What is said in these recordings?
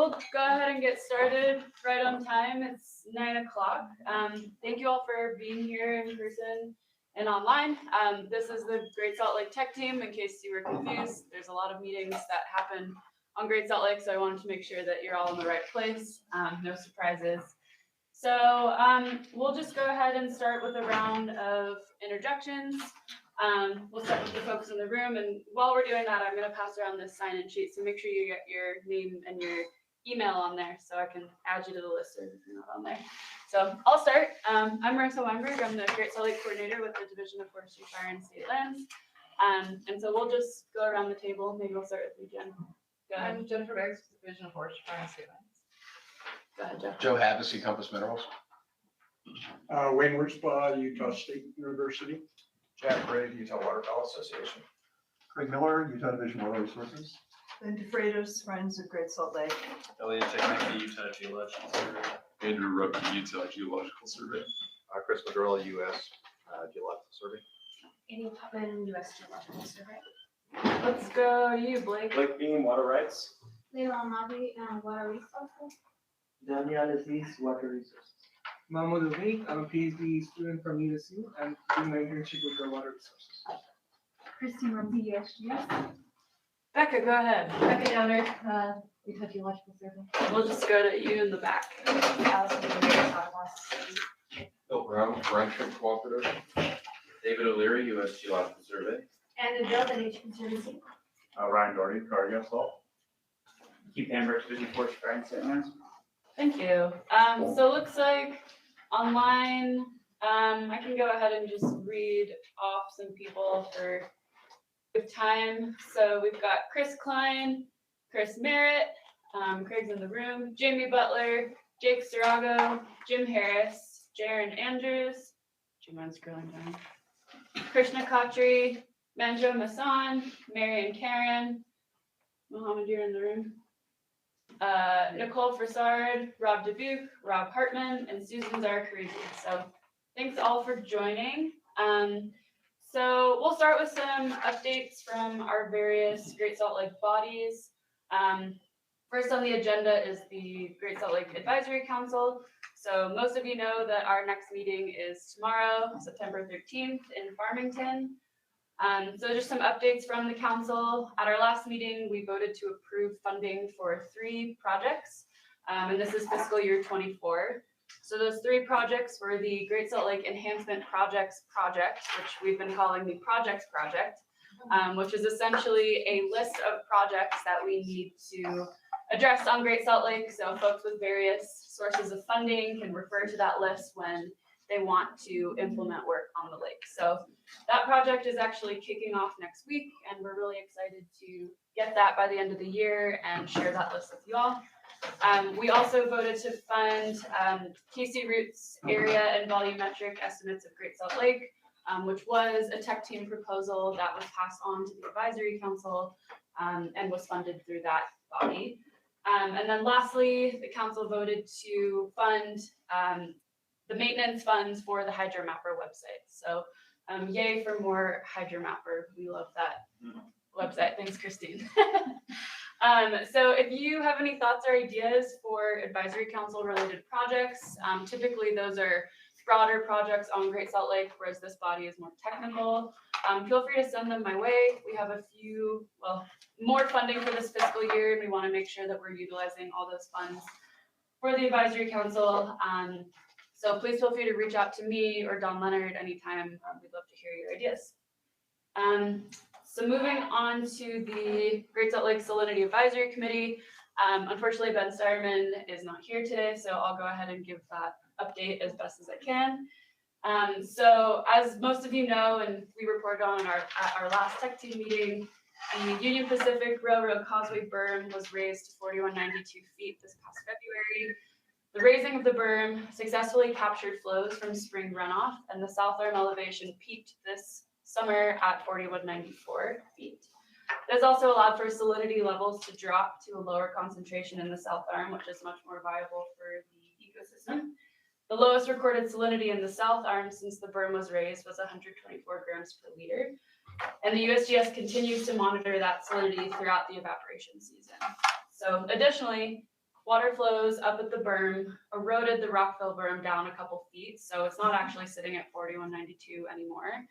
we'll go ahead and get started right on time. It's 9 o'clock. Thank you all for being here in person and online. This is the Great Salt Lake Tech Team. In case you were confused, there's a lot of meetings that happen on Great Salt Lake, so I wanted to make sure that you're all in the right place. No surprises. So we'll just go ahead and start with a round of introductions. We'll start with the folks in the room, and while we're doing that, I'm going to pass around this sign-in sheet, so make sure you get your name and your email on there so I can add you to the list if you're not on there. So I'll start. I'm Marisa Weinberg. I'm the Great Salt Lake Coordinator with the Division of Forestry, Fire, and State Lands. And so we'll just go around the table. Maybe we'll start with you, Jen. Go ahead. I'm Jennifer Beggs, Division of Forestry, Fire, and State Lands. Go ahead, Jeff. Joe Havasey, Compass Minerals. Wayne Wurzbaugh, Utah State University. Jack Ray, Utah Waterfowl Association. Craig Miller, Utah Division of Water Resources. Linda Freitas, Friends of Great Salt Lake. Elliot Technique, Utah Geological Survey. Andrew Rupp, Utah Geological Survey. Chris McGurl, U.S. Geological Survey. Amy Putman, U.S. Geological Survey. Let's go to you, Blake. Blake Beam, Water Rights. Leila Nabi, Water Resources. Daniel Aziz, Water Resources. Mahmoud Ubaid, I'm a PhD student from USU and doing my internship with the Water Resources. Christine Ramsey, USGS. Becca, go ahead. Becca Downer, Utah Geological Survey. We'll just go to you in the back. Allison Davis, Bill Brown, Friendship Cooperative. David O'Leary, U.S. Geological Survey. and Adele, the Nature Conservancy. Ryan Doherty, Cargill Salt. Keith Amber, Division of Forestry, Fire, and State Lands. Thank you. So it looks like online, I can go ahead and just read off some people for with time. So we've got Chris Klein, Chris Merritt, Craig's in the room, Jamie Butler, Jake Sarago, Jim Harris, Jaron Andrews, do you mind scrolling down? Krishna Khatri, Manjo Masan, Marion Karen, Mohammed, you're in the room. Nicole Fassard, Rob Dubuque, Rob Hartman, and Susan Zarkarizi. So thanks all for joining. So we'll start with some updates from our various Great Salt Lake bodies. First on the agenda is the Great Salt Lake Advisory Council. So most of you know that our next meeting is tomorrow, September 13th in Farmington. So just some updates from the council. At our last meeting, we voted to approve funding for 3 projects, and this is fiscal year 24. So those 3 projects were the Great Salt Lake Enhancement Projects Project, which we've been calling the Projects Project, which is essentially a list of projects that we need to address on Great Salt Lake. So folks with various sources of funding can refer to that list when they want to implement work on the lake. So that project is actually kicking off next week, and we're really excited to get that by the end of the year and share that list with you all. We also voted to fund KC Roots area and volumetric estimates of Great Salt Lake, which was a tech team proposal that was passed on to the advisory council and was funded through that body. And then lastly, the council voted to fund the maintenance funds for the HydroMapper website. So yay for more HydroMapper. We love that website. Thanks, Christine. So if you have any thoughts or ideas for advisory council related projects, typically those are broader projects on Great Salt Lake, whereas this body is more technical. Feel free to send them my way. We have a few, more funding for this fiscal year, and we want to make sure that we're utilizing all those funds for the advisory council. So please feel free to reach out to me or Don Leonard anytime. We'd love to hear your ideas. So moving on to the Great Salt Lake Salinity Advisory Committee. Unfortunately, Ben Starman is not here today, so I'll go ahead and give that update as best as I can. So as most of you know, and we reported on at our last tech team meeting, the Union Pacific Railroad Causeway berm was raised to 4192 feet this past February. The raising of the berm successfully captured flows from spring runoff, and the south arm elevation peaked this summer at 4194 feet. This also allowed for salinity levels to drop to a lower concentration in the south arm, which is much more viable for the ecosystem. The lowest recorded salinity in the south arm since the berm was raised was 124 grams per liter. And the USGS continues to monitor that salinity throughout the evaporation season. So additionally, water flows up at the berm, eroded the rockfill berm down a couple feet, so it's not actually sitting at 4192 anymore.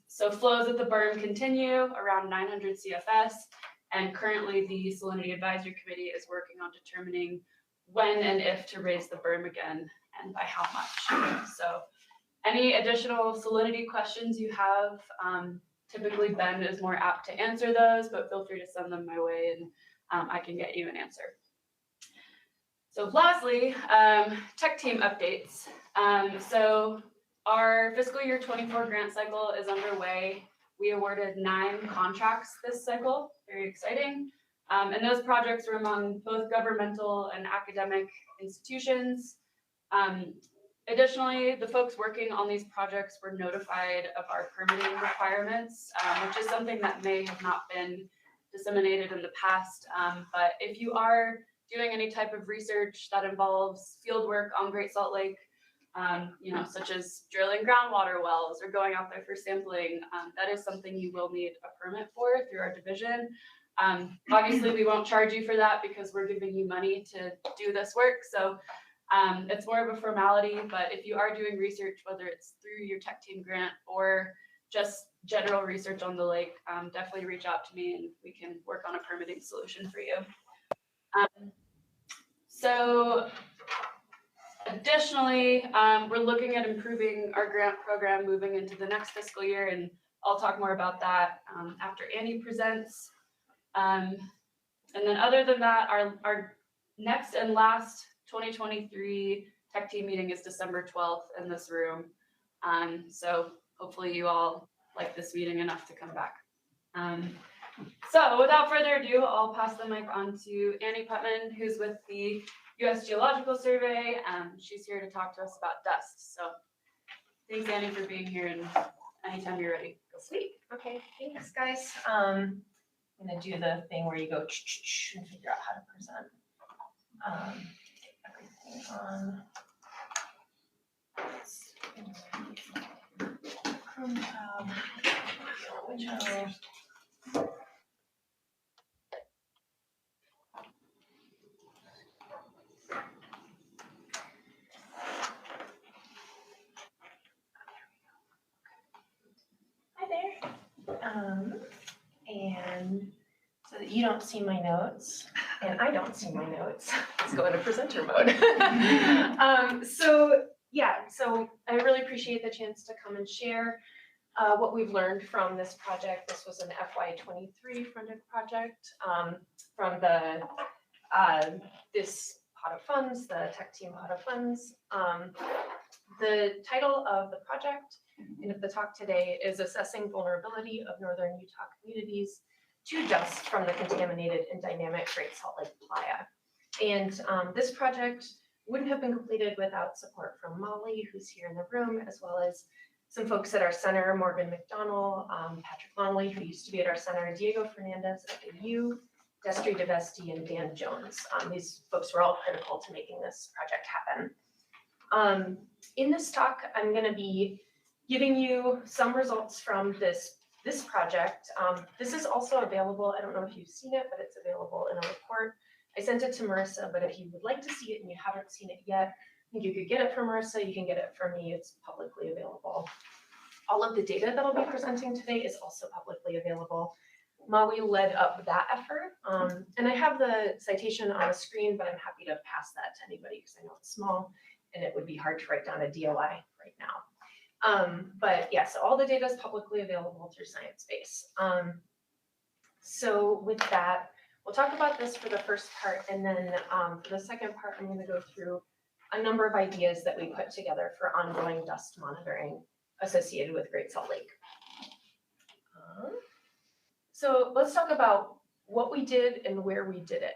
So flows at the berm continue around 900 CFS, and currently the Salinity Advisory Committee is working on determining when and if to raise the berm again and by how much. So any additional salinity questions you have, typically Ben is more apt to answer those, but feel free to send them my way and I can get you an answer. So lastly, tech team updates. So our fiscal year 24 grant cycle is underway. We awarded 9 contracts this cycle, very exciting. And those projects were among both governmental and academic institutions. Additionally, the folks working on these projects were notified of our permitting requirements, which is something that may have not been disseminated in the past. But if you are doing any type of research that involves field work on Great Salt Lake, such as drilling groundwater wells or going out there for sampling, that is something you will need a permit for through our division. Obviously, we won't charge you for that because we're giving you money to do this work. So it's more of a formality, but if you are doing research, whether it's through your tech team grant or just general research on the lake, definitely reach out to me and we can work on a permitting solution for you. So additionally, we're looking at improving our grant program moving into the next fiscal year, and I'll talk more about that after Annie presents. And then other than that, our next and last 2023 tech team meeting is December 12th in this room. So hopefully you all like this meeting enough to come back. So without further ado, I'll pass the mic on to Annie Putman, who's with the U.S. Geological Survey. She's here to talk to us about dust. So thanks, Annie, for being here, and anytime you're ready. Sweet. Okay, thanks, guys. I'm gonna do the thing where you go and figure out how to present. Everything on. Chrome tab. Hi there. And so that you don't see my notes and I don't see my notes, let's go into presenter mode. So I really appreciate the chance to come and share what we've learned from this project. This was an FY23 funded project from the this pot of funds, the tech team pot of funds. The title of the project and of the talk today is Assessing Vulnerability of Northern Utah Communities to Dust from the Contaminated and Dynamic Great Salt Lake Playa. And this project wouldn't have been completed without support from Molly, who's here in the room, as well as some folks at our center, Morgan McDonald, Patrick Longley, who used to be at our center, Diego Fernandez at the U, Destry DeVesti, and Dan Jones. These folks were all critical to making this project happen. In this talk, I'm going to be giving you some results from this project. This is also available. I don't know if you've seen it, but it's available in a report. I sent it to Marisa, but if you would like to see it and you haven't seen it yet, I think you could get it from Marisa. You can get it from me. It's publicly available. All of the data that I'll be presenting today is also publicly available. Maui led up that effort. And I have the citation on the screen, but I'm happy to pass that to anybody because I know it's small and it would be hard to write down a DOI right now. But yeah, so all the data is publicly available through ScienceBase. So with that, we'll talk about this for the first part, and then for the second part, I'm going to go through a number of ideas that we put together for ongoing dust monitoring associated with Great Salt Lake. So let's talk about what we did and where we did it.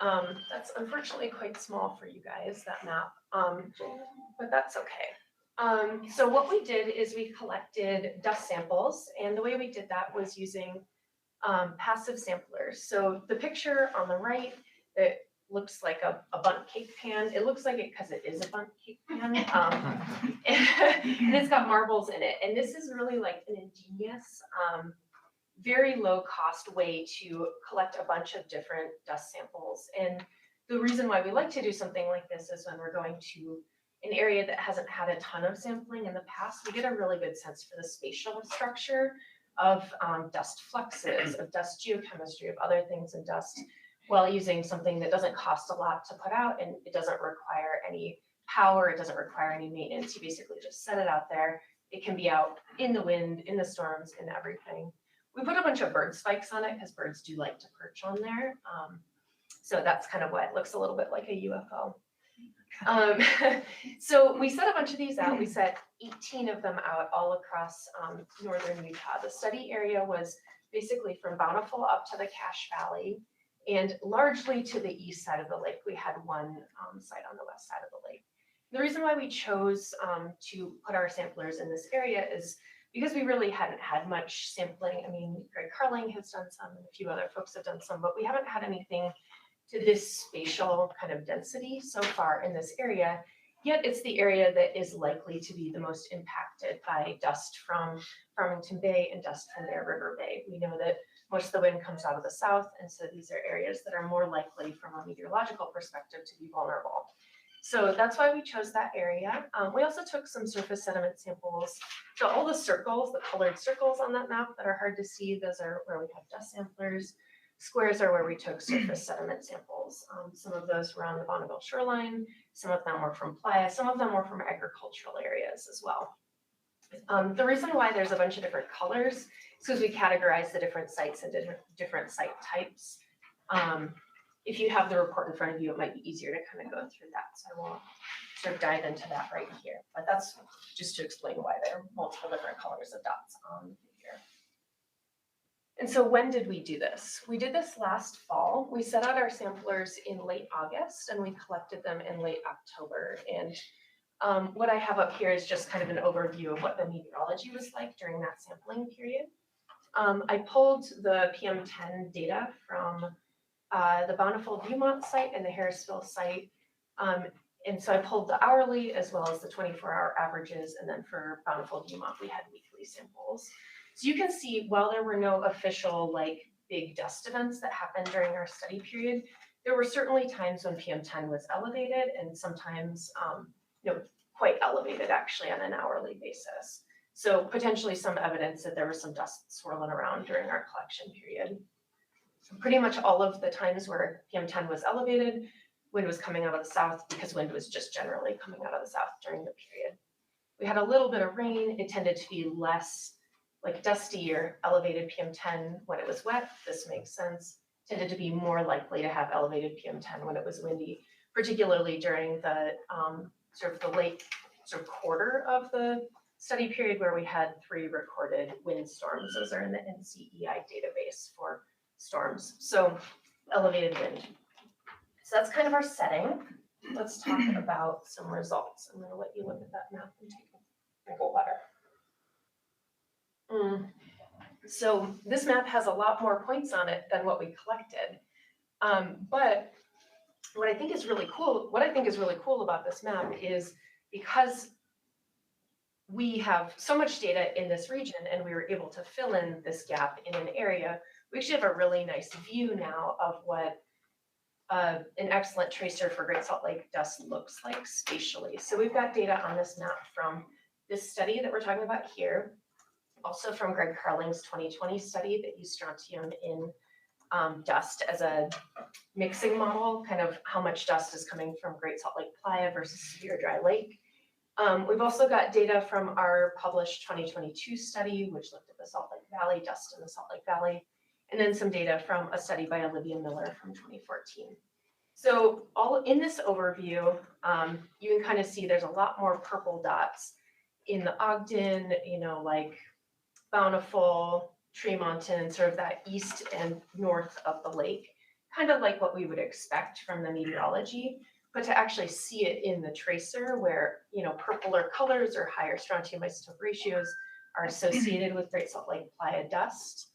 That's unfortunately quite small for you guys, that map, but that's okay. So what we did is we collected dust samples, and the way we did that was using passive samplers. So the picture on the right, it looks like a bundt cake pan. It looks like it because it is a bundt cake pan, and it's got marbles in it. And this is really like an ingenious, very low cost way to collect a bunch of different dust samples. And the reason why we like to do something like this is when we're going to an area that hasn't had a ton of sampling in the past, we get a really good sense for the spatial structure of dust fluxes, of dust geochemistry, of other things in dust, while using something that doesn't cost a lot to put out and it doesn't require any power, it doesn't require any maintenance. You basically just set it out there. It can be out in the wind, in the storms, in everything. We put a bunch of bird spikes on it because birds do like to perch on there. So that's kind of why it looks a little bit like a UFO. So we set a bunch of these out. We set 18 of them out all across northern Utah. The study area was basically from Bountiful up to the Cache Valley and largely to the east side of the lake. We had one site on the west side of the lake. The reason why we chose to put our samplers in this area is because we really hadn't had much sampling. I mean, Greg Carling has done some and a few other folks have done some, but we haven't had anything to this spatial kind of density so far in this area, yet it's the area that is likely to be the most impacted by dust from Farmington Bay and dust from Bear River Bay. We know that most of the wind comes out of the south, and so these are areas that are more likely from a meteorological perspective to be vulnerable. So that's why we chose that area. We also took some surface sediment samples. So all the circles, the colored circles on that map that are hard to see, those are where we have dust samplers. Squares are where we took surface sediment samples. Some of those were on the Bonneville shoreline, some of them were from Playa, some of them were from agricultural areas as well. The reason why there's a bunch of different colors is because we categorize the different sites into different site types. If you have the report in front of you, it might be easier to kind of go through that. So I won't sort of dive into that right here, but that's just to explain why there are multiple different colors of dots on here. And so when did we do this? We did this last fall. We set out our samplers in late August and we collected them in late October. And what I have up here is just kind of an overview of what the meteorology was like during that sampling period. I pulled the PM10 data from the Bountiful Viewmont site and the Harrisville site. And so I pulled the hourly as well as the 24-hour averages. And then for Bountiful Viewmont, we had weekly samples. So you can see, while there were no official like big dust events that happened during our study period, there were certainly times when PM10 was elevated and sometimes quite elevated actually on an hourly basis. So potentially some evidence that there was some dust swirling around during our collection period. Pretty much all of the times where PM10 was elevated, wind was coming out of the south because wind was just generally coming out of the south during the period. We had a little bit of rain. It tended to be less like dusty or elevated PM10 when it was wet. This makes sense. Tended to be more likely to have elevated PM10 when it was windy, particularly during the sort of the late sort of quarter of the study period where we had 3 recorded windstorms. Those are in the NCEI database for storms. So elevated wind. So that's kind of our setting. Let's talk about some results. I'm going to let you look at that map and take a drink of water. So this map has a lot more points on it than what we collected. But what I think is really cool about this map is because we have so much data in this region and we were able to fill in this gap in an area, we actually have a really nice view now of what an excellent tracer for Great Salt Lake dust looks like spatially. So we've got data on this map from this study that we're talking about here, also from Greg Carling's 2020 study that used strontium in dust as a mixing model, kind of how much dust is coming from Great Salt Lake Playa versus Severe Dry Lake. We've also got data from our published 2022 study, which looked at the Salt Lake Valley, dust in the Salt Lake Valley, and then some data from a study by Olivia Miller from 2014. So all in this overview, you can kind of see there's a lot more purple dots in the Ogden, like Bountiful, Tremonton, sort of that east and north of the lake, kind of like what we would expect from the meteorology, but to actually see it in the tracer where, purpler colors or higher strontium isotope ratios are associated with Great Salt Lake Playa dust,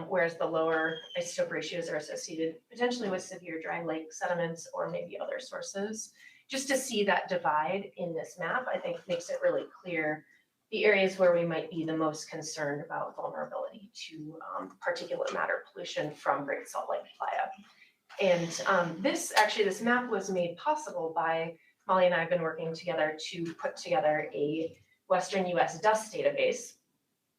whereas the lower isotope ratios are associated potentially with severe dry lake sediments or maybe other sources. Just to see that divide in this map, I think makes it really clear the areas where we might be the most concerned about vulnerability to particulate matter pollution from Great Salt Lake Playa. And this map was made possible by Molly and I have been working together to put together a Western US dust database.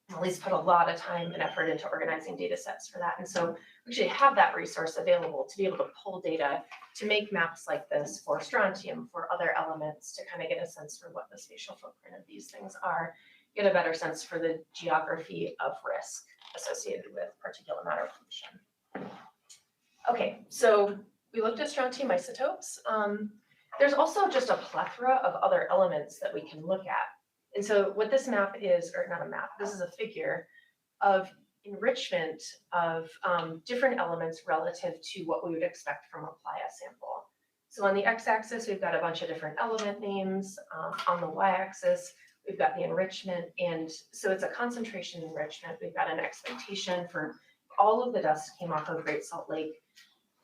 Molly's put a lot of time and effort into organizing data sets for that. And so we actually have that resource available to be able to pull data to make maps like this for strontium, for other elements, to kind of get a sense for what the spatial footprint of these things are, get a better sense for the geography of risk associated with particulate matter pollution. Okay, so we looked at strontium isotopes. There's also just a plethora of other elements that we can look at. And so what this map is, or not a map, this is a figure of enrichment of different elements relative to what we would expect from a playa sample. So on the x-axis, we've got a bunch of different element names. On the y-axis, we've got the enrichment. And so it's a concentration enrichment. We've got an expectation for all of the dust came off of Great Salt Lake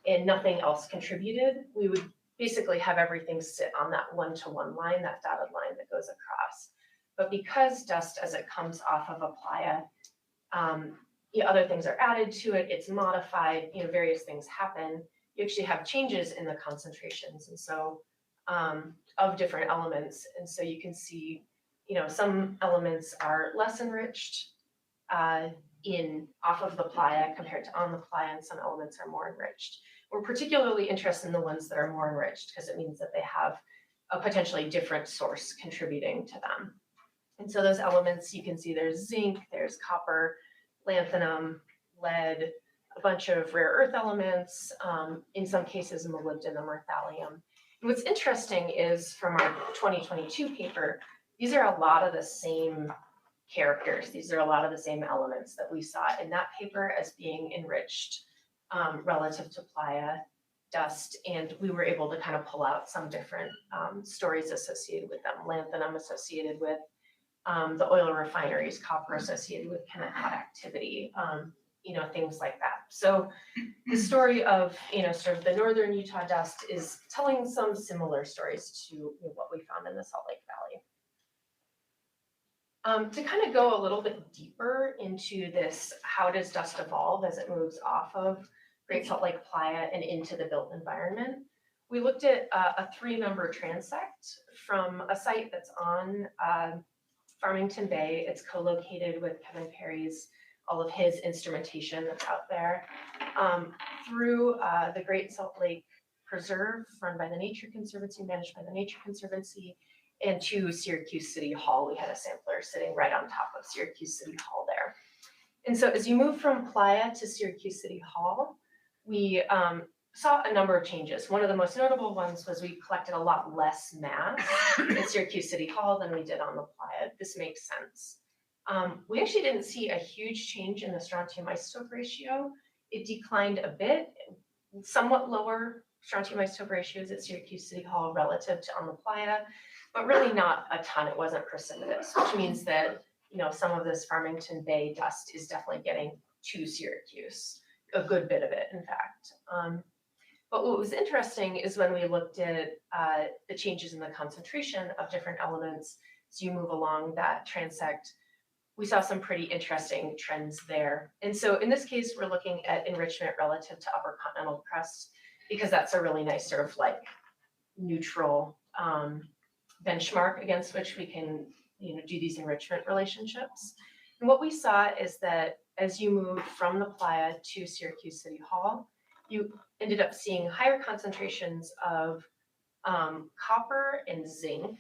and nothing else contributed. We would basically have everything sit on that one-to-one line, that dotted line that goes across. But because dust, as it comes off of a playa, other things are added to it, it's modified, various things happen. You actually have changes in the concentrations, and so of different elements. And so you can see, some elements are less enriched off of the playa compared to on the playa, and some elements are more enriched. We're particularly interested in the ones that are more enriched because it means that they have a potentially different source contributing to them. And so those elements, you can see there's zinc, there's copper, lanthanum, lead, a bunch of rare earth elements, in some cases molybdenum or thallium. And what's interesting is from our 2022 paper, these are a lot of the same characters. These are a lot of the same elements that we saw in that paper as being enriched relative to playa dust. And we were able to kind of pull out some different stories associated with them. Lanthanum associated with the oil refineries, copper associated with hot activity, things like that. So the story of, sort of the northern Utah dust is telling some similar stories to what we found in the Salt Lake Valley. To kind of go a little bit deeper into this, how does dust evolve as it moves off of Great Salt Lake Playa and into the built environment? We looked at a 3-number transect from a site that's on Farmington Bay. It's co-located with Kevin Perry's, all of his instrumentation that's out there, through the Great Salt Lake Preserve, run by the Nature Conservancy, managed by the Nature Conservancy, and to Syracuse City Hall. We had a sampler sitting right on top of Syracuse City Hall there. And so as you move from Playa to Syracuse City Hall, we saw a number of changes. One of the most notable ones was we collected a lot less mass at Syracuse City Hall than we did on the Playa. This makes sense. We actually didn't see a huge change in the strontium isotope ratio. It declined a bit, somewhat lower strontium isotope ratios at Syracuse City Hall relative to on the Playa, but really not a ton. It wasn't precipitous, which means that some of this Farmington Bay dust is definitely getting to Syracuse, a good bit of it, in fact. But what was interesting is when we looked at the changes in the concentration of different elements as you move along that transect, we saw some pretty interesting trends there. And so in this case, we're looking at enrichment relative to upper continental crust, because that's a really nice sort of like neutral benchmark against which we can do these enrichment relationships. And what we saw is that as you move from the Playa to Syracuse City Hall, you ended up seeing higher concentrations of copper and zinc.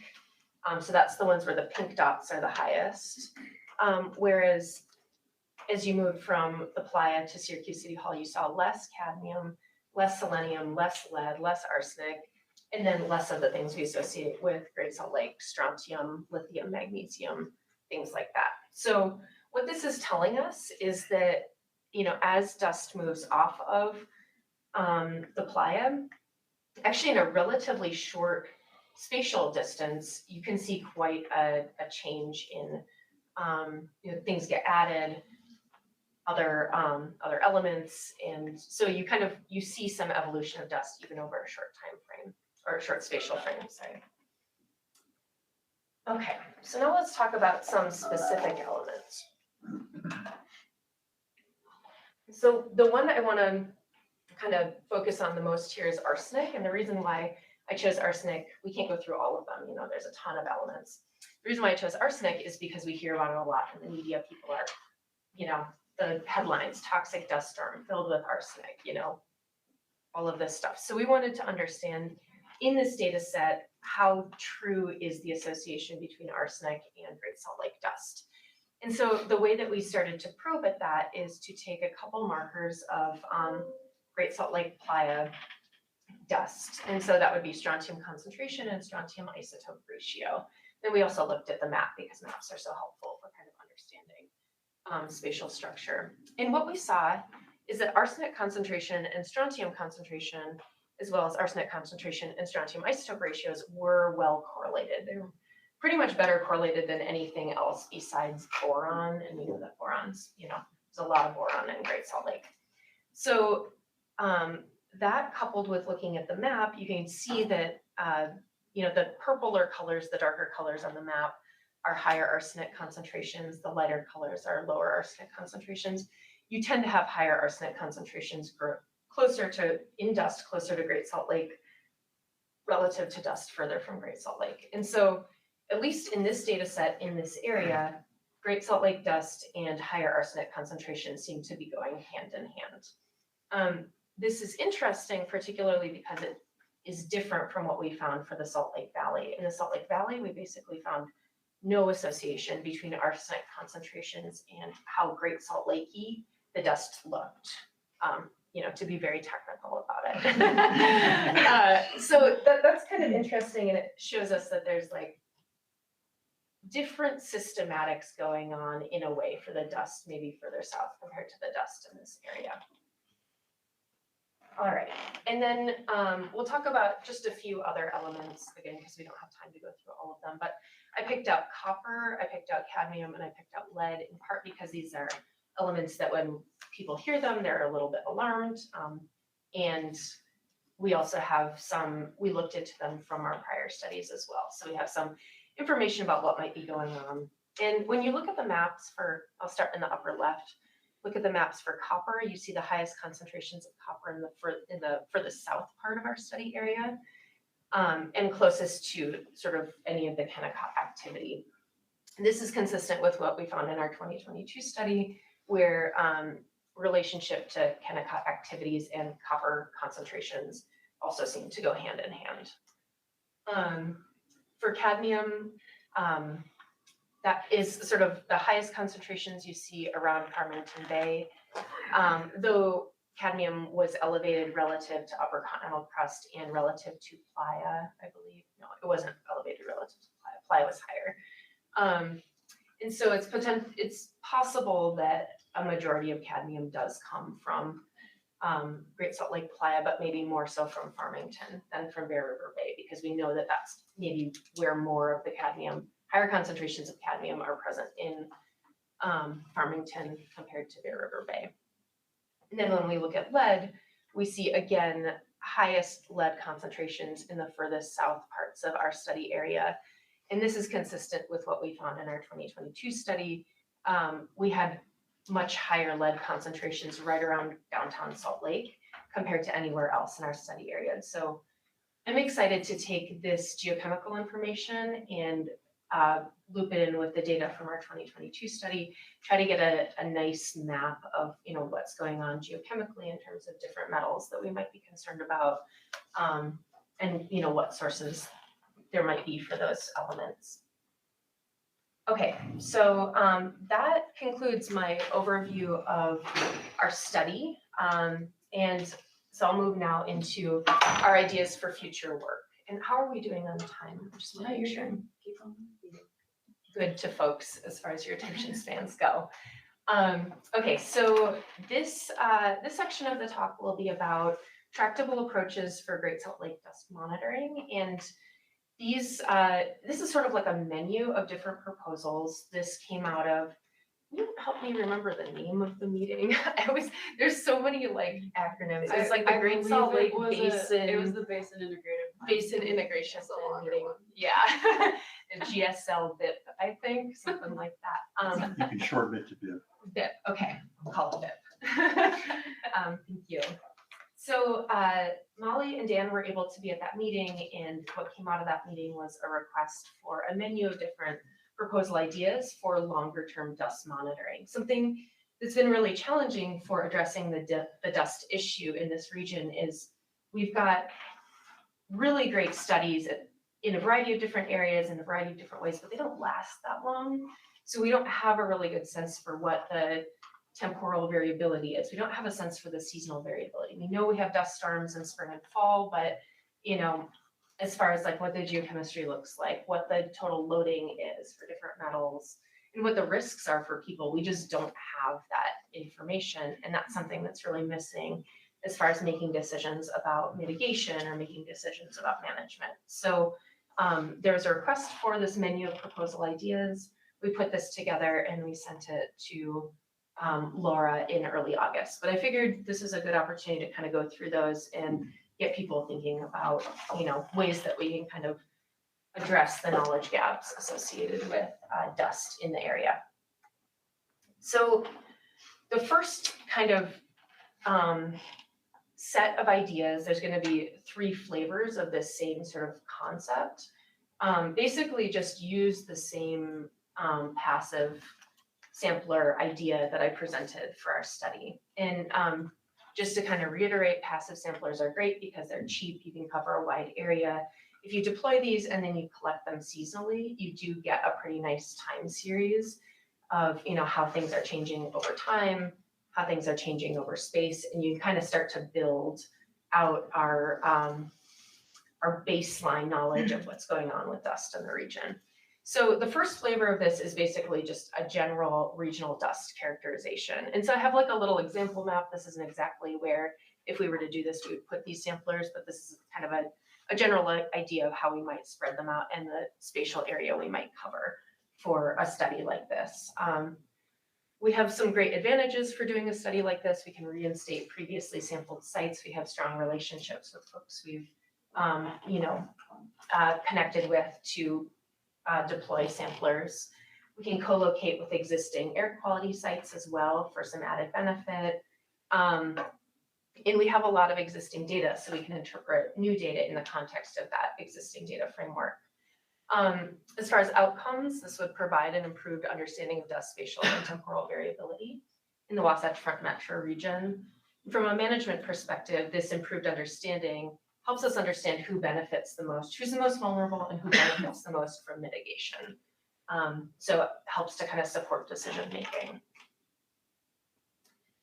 So that's the ones where the pink dots are the highest. Whereas as you moved from the Playa to Syracuse City Hall, you saw less cadmium, less selenium, less lead, less arsenic, and then less of the things we associate with Great Salt Lake, strontium, lithium, magnesium, things like that. So what this is telling us is that, as dust moves off of the Playa, actually in a relatively short spatial distance, you can see quite a change in things get added, other elements, and so you see some evolution of dust even over a short time frame, or a short spatial frame, sorry. Okay, so now let's talk about some specific elements. So the one I want to kind of focus on the most here is arsenic. And the reason why I chose arsenic, we can't go through all of them, you know, there's a ton of elements. The reason why I chose arsenic is because we hear about it a lot in the media. People are, you know, the headlines, toxic dust storm filled with arsenic, you know, all of this stuff. So we wanted to understand in this data set, how true is the association between arsenic and Great Salt Lake dust? And so the way that we started to probe at that is to take a couple markers of Great Salt Lake Playa dust. And so that would be strontium concentration and strontium isotope ratio. Then we also looked at the map because maps are so helpful for kind of understanding spatial structure. And what we saw is that arsenic concentration and strontium concentration, as well as arsenic concentration and strontium isotope ratios, were well correlated. They were pretty much better correlated than anything else besides boron. And we know that borons, you know, there's a lot of boron in Great Salt Lake. So that coupled with looking at the map, you can see that, you know, the purpler colors, the darker colors on the map are higher arsenic concentrations. The lighter colors are lower arsenic concentrations. You tend to have higher arsenic concentrations closer to, in dust, closer to Great Salt Lake relative to dust further from Great Salt Lake. And so, at least in this data set, in this area, Great Salt Lake dust and higher arsenic concentrations seem to be going hand in hand. This is interesting, particularly because it is different from what we found for the Salt Lake Valley. In the Salt Lake Valley, we basically found no association between arsenic concentrations and how Great Salt Lake-y the dust looked, you know, to be very technical about it. So that's kind of interesting, and it shows us that there's like different systematics going on in a way for the dust, maybe further south compared to the dust in this area. All right, and then we'll talk about just a few other elements, again, because we don't have time to go through all of them, but I picked out copper, I picked out cadmium, and I picked out lead, in part because these are elements that when people hear them, they're a little bit alarmed. And we also have some, we looked into them from our prior studies as well. So we have some information about what might be going on. And when you look at the maps for, I'll start in the upper left, look at the maps for copper, you see the highest concentrations of copper in the furthest south part of our study area, and closest to sort of any of the Kennecott activity. This is consistent with what we found in our 2022 study, where relationship to Kennecott activities and copper concentrations also seem to go hand in hand. For cadmium, that is sort of the highest concentrations you see around Farmington Bay, though cadmium was elevated relative to upper continental crust and relative to Playa, I believe. No, it wasn't elevated relative to Playa. Playa was higher. And so it's possible that a majority of cadmium does come from Great Salt Lake Playa, but maybe more so from Farmington than from Bear River Bay, because we know that that's maybe where more of the cadmium, higher concentrations of cadmium are present in Farmington compared to Bear River Bay. And then when we look at lead, we see again highest lead concentrations in the furthest south parts of our study area. And this is consistent with what we found in our 2022 study. We had much higher lead concentrations right around downtown Salt Lake compared to anywhere else in our study area. So I'm excited to take this geochemical information and loop it in with the data from our 2022 study, try to get a nice map of, you know, what's going on geochemically in terms of different metals that we might be concerned about, and, you know, what sources there might be for those elements. Okay, so that concludes my overview of our study. And so I'll move now into our ideas for future work. And how are we doing on time? Just want to make sure. Keep on. Good to folks as far as your attention spans go. Okay, so this section of the talk will be about tractable approaches for Great Salt Lake dust monitoring. And these, this is sort of like a menu of different proposals. This came out of, you help me remember the name of the meeting. There's so many like acronyms. It's like the Great Salt Lake Basin. It was the Basin Integrated Plan. Basin Integration It's a longer meeting. one. Yeah, the GSL BIP, I think, something like that. You can shorten it to BIP. BIP, okay, I'll call it BIP. Thank you. So Molly and Dan were able to be at that meeting, and what came out of that meeting was a request for a menu of different proposal ideas for longer term dust monitoring. Something that's been really challenging for addressing the dust issue in this region is we've got really great studies in a variety of different areas in a variety of different ways, but they don't last that long. So we don't have a really good sense for what the temporal variability is. We don't have a sense for the seasonal variability. We know we have dust storms in spring and fall, but you know, as far as like what the geochemistry looks like, what the total loading is for different metals, and what the risks are for people, we just don't have that information. And that's something that's really missing as far as making decisions about mitigation or making decisions about management. So there was a request for this menu of proposal ideas. We put this together and we sent it to Laura in early August. But I figured this is a good opportunity to kind of go through those and get people thinking about, you know, ways that we can kind of address the knowledge gaps associated with dust in the area. So the first kind of set of ideas, there's going to be 3 flavors of this same sort of concept. Basically just use the same passive sampler idea that I presented for our study. And just to kind of reiterate, passive samplers are great because they're cheap, you can cover a wide area. If you deploy these and then you collect them seasonally, you do get a pretty nice time series of, you know, how things are changing over time, how things are changing over space, and you kind of start to build out our baseline knowledge of what's going on with dust in the region. So the first flavor of this is basically just a general regional dust characterization. And so I have like a little example map. This isn't exactly where, if we were to do this, we would put these samplers, but this is kind of a general idea of how we might spread them out and the spatial area we might cover for a study like this. We have some great advantages for doing a study like this. We can reinstate previously sampled sites. We have strong relationships with folks we've connected with to deploy samplers. We can co-locate with existing air quality sites as well for some added benefit. And we have a lot of existing data, so we can interpret new data in the context of that existing data framework. As far as outcomes, this would provide an improved understanding of dust spatial and temporal variability in the Wasatch Front metro region. From a management perspective, this improved understanding helps us understand who benefits the most, who's the most vulnerable, and who benefits the most from mitigation. So it helps to kind of support decision-making.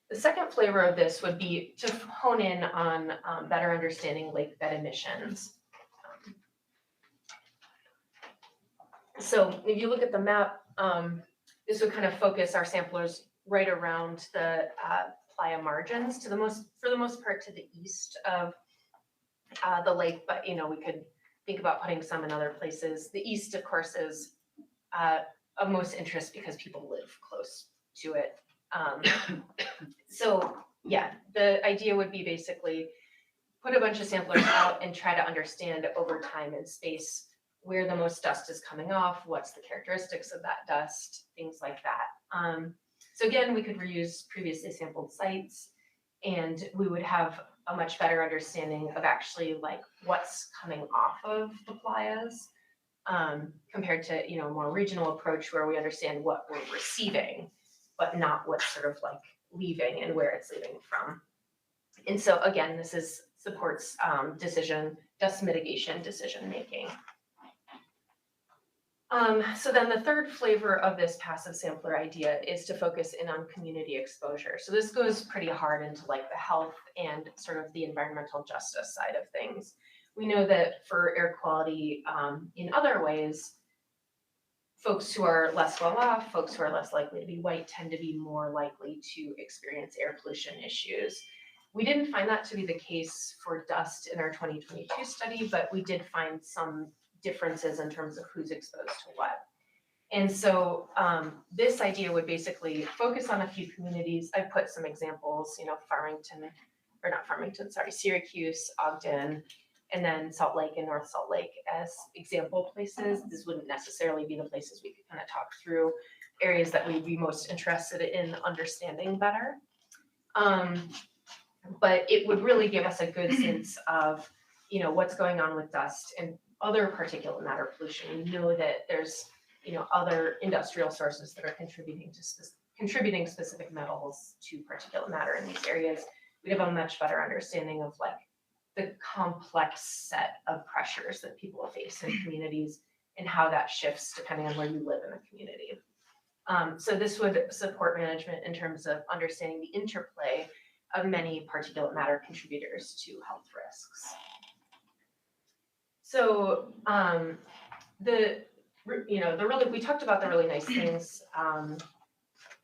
The second flavor of this would be to hone in on better understanding lake bed emissions. So if you look at the map, this would kind of focus our samplers right around the playa margins, for the most part to the east of the lake, but you know, we could think about putting some in other places. The east, of course, is of most interest because people live close to it. So yeah, the idea would be basically put a bunch of samplers out and try to understand over time and space where the most dust is coming off, what's the characteristics of that dust, things like that. So again, we could reuse previously sampled sites, and we would have a much better understanding of actually like what's coming off of the playas, compared to, you know, a more regional approach where we understand what we're receiving, but not what's sort of like leaving and where it's leaving from. And so again, this supports dust mitigation decision making. So then the third flavor of this passive sampler idea is to focus in on community exposure. So this goes pretty hard into like the health and sort of the environmental justice side of things. We know that for air quality in other ways, folks who are less well off, folks who are less likely to be white tend to be more likely to experience air pollution issues. We didn't find that to be the case for dust in our 2022 study, but we did find some differences in terms of who's exposed to what. And so this idea would basically focus on a few communities. I put some examples, you know, Syracuse, Ogden, and then Salt Lake and North Salt Lake as example places. This wouldn't necessarily be the places we could kind of talk through areas that we'd be most interested in understanding better. But it would really give us a good sense of, what's going on with dust and other particulate matter pollution. We know that there's, other industrial sources that are contributing specific metals to particulate matter in these areas. We'd have a much better understanding of like the complex set of pressures that people face in communities and how that shifts depending on where you live in the community. So this would support management in terms of understanding the interplay of many particulate matter contributors to health risks. So we talked about the really nice things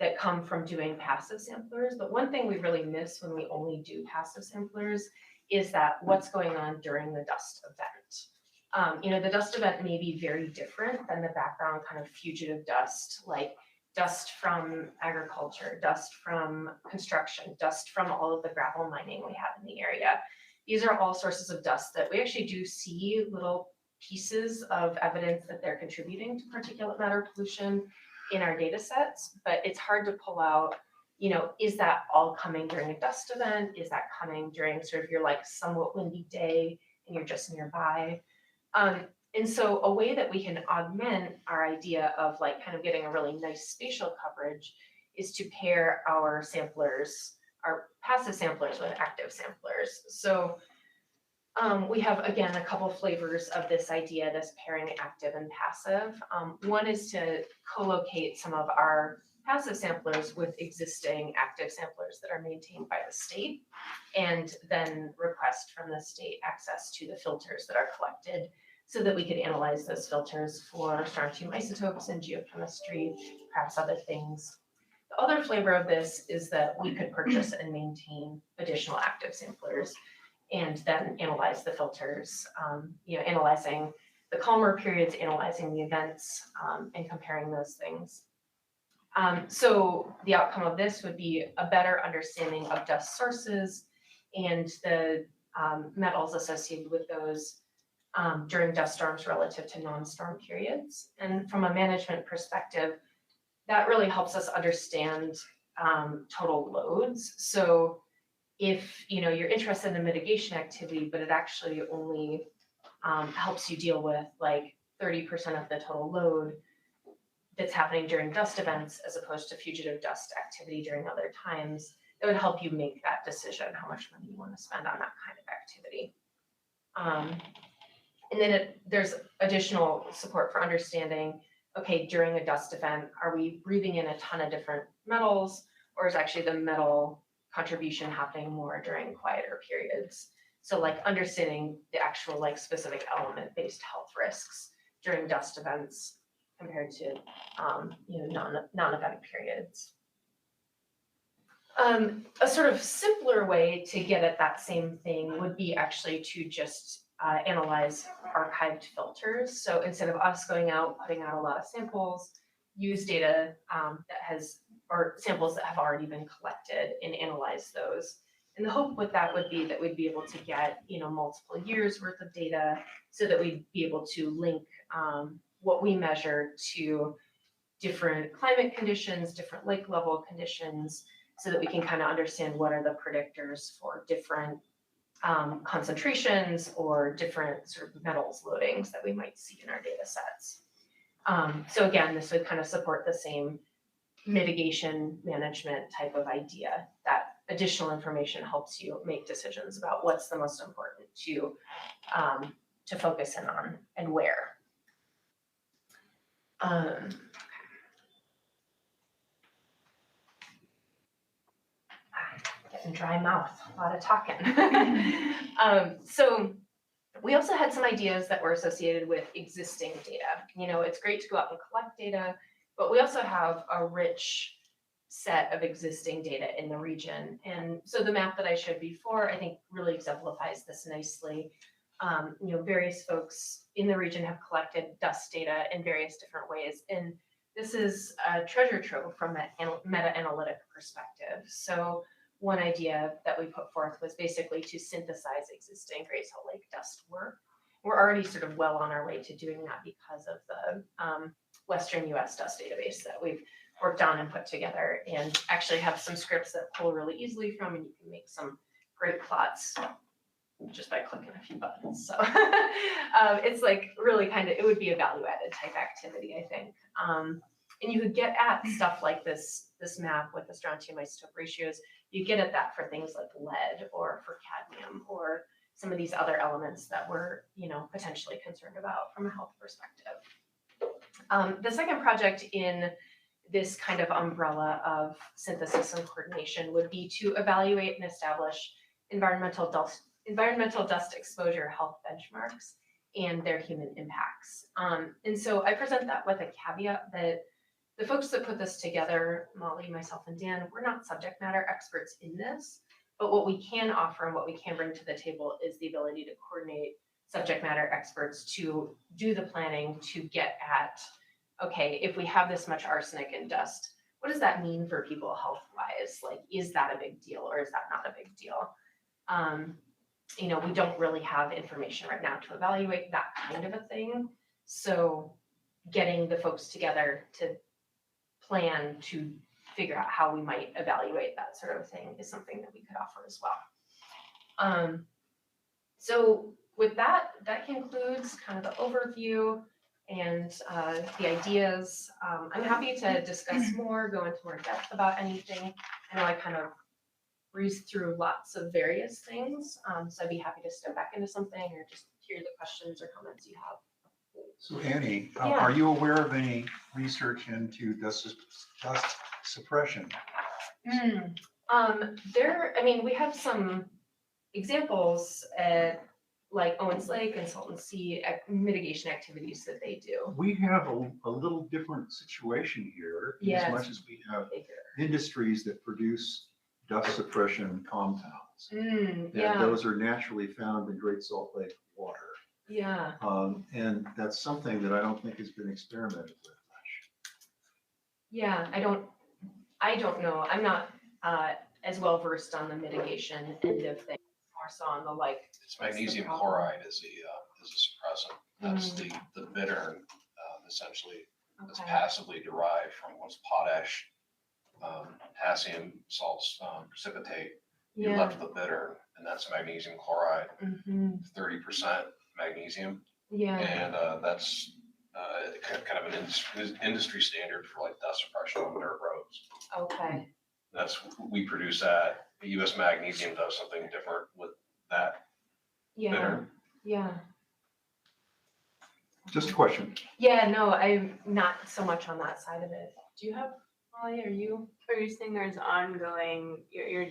that come from doing passive samplers, but one thing we really miss when we only do passive samplers is that what's going on during the dust event. The dust event may be very different than the background kind of fugitive dust, like dust from agriculture, dust from construction, dust from all of the gravel mining we have in the area. These are all sources of dust that we actually do see little pieces of evidence that they're contributing to particulate matter pollution in our data sets, but it's hard to pull out, is that all coming during a dust event? Is that coming during sort of your like somewhat windy day and you're just nearby? And so a way that we can augment our idea of like kind of getting a really nice spatial coverage is to pair our samplers, our passive samplers with active samplers. So we have, again, a couple flavors of this idea, this pairing active and passive. One is to co-locate some of our passive samplers with existing active samplers that are maintained by the state, and then request from the state access to the filters that are collected so that we could analyze those filters for strontium isotopes and geochemistry, perhaps other things. The other flavor of this is that we could purchase and maintain additional active samplers and then analyze the filters, analyzing the calmer periods, analyzing the events, and comparing those things. So the outcome of this would be a better understanding of dust sources and the metals associated with those during dust storms relative to non-storm periods. And from a management perspective, that really helps us understand total loads. So if you're interested in mitigation activity, but it actually only helps you deal with like 30% of the total load that's happening during dust events as opposed to fugitive dust activity during other times, it would help you make that decision, how much money you want to spend on that kind of activity. And then there's additional support for understanding, okay, during a dust event, are we breathing in a ton of different metals, or is actually the metal contribution happening more during quieter periods? So like understanding the actual like specific element-based health risks during dust events compared to non-event periods. A sort of simpler way to get at that same thing would be actually to just analyze archived filters. So instead of us going out, putting out a lot of samples, use data or samples that have already been collected and analyze those. And the hope with that would be that we'd be able to get, multiple years worth of data so that we'd be able to link what we measure to different climate conditions, different lake level conditions, so that we can kind of understand what are the predictors for different concentrations or different sort of metals loadings that we might see in our data sets. So again, this would kind of support the same mitigation management type of idea, that additional information helps you make decisions about what's the most important to focus in on and where. Getting dry mouth, a lot of talking. So we also had some ideas that were associated with existing data. It's great to go out and collect data, but we also have a rich set of existing data in the region. And so the map that I showed before, I think really exemplifies this nicely. Various folks in the region have collected dust data in various different ways. And this is a treasure trove from a meta-analytic perspective. So one idea that we put forth was basically to synthesize existing Great Salt Lake dust work. We're already sort of well on our way to doing that because of the Western US dust database that we've worked on and put together, and actually have some scripts that pull really easily from, and you can make some great plots just by clicking a few buttons. So it's like really kind of, it would be a value added type activity, I think. And you could get at stuff like this map with the strontium isotope ratios. You get at that for things like lead or for cadmium or some of these other elements that we're, potentially concerned about from a health perspective. The second project in this kind of umbrella of synthesis and coordination would be to evaluate and establish environmental dust exposure health benchmarks and their human impacts. And so I present that with a caveat that the folks that put this together, Molly, myself, and Dan, we're not subject matter experts in this, but what we can offer and what we can bring to the table is the ability to coordinate subject matter experts to do the planning to get at, okay, if we have this much arsenic and dust, what does that mean for people health-wise? Like, is that a big deal or is that not a big deal? We don't really have information right now to evaluate that kind of a thing. So getting the folks together to plan to figure out how we might evaluate that sort of thing is something that we could offer as well. So with that concludes kind of the overview and the ideas. I'm happy to discuss more, go into more depth about anything. I know I kind of breezed through lots of various things, so I'd be happy to step back into something or just hear the questions or comments you have. So Annie, Yeah. are you aware of any research into dust suppression? We have some examples at like Owens Lake and Salton Sea mitigation activities that they do. We have a little different situation here, Yes. as much as we have industries that produce dust suppression compounds. And Yeah, those are naturally found in Great Salt Lake water. yeah. And that's something that I don't think has been experimented with much. Yeah, I don't know. I'm not as well versed on the mitigation end of things, more so on the like. It's what's the magnesium problem? chloride is a suppressant. That's the bittern, essentially, that's Okay. passively derived from what's potash, potassium salts precipitate. You Yeah. left the bittern, and that's magnesium chloride, Mm-hmm. 30% magnesium. Yeah. And that's kind of an industry standard for like dust suppression on dirt roads. Okay. We produce that. The US Magnesium does something different with that Yeah. bittern. Yeah. Just a question. Yeah. No, I'm not so much on that side of it. Do you have, Molly? Are you? Are you saying there's ongoing, you're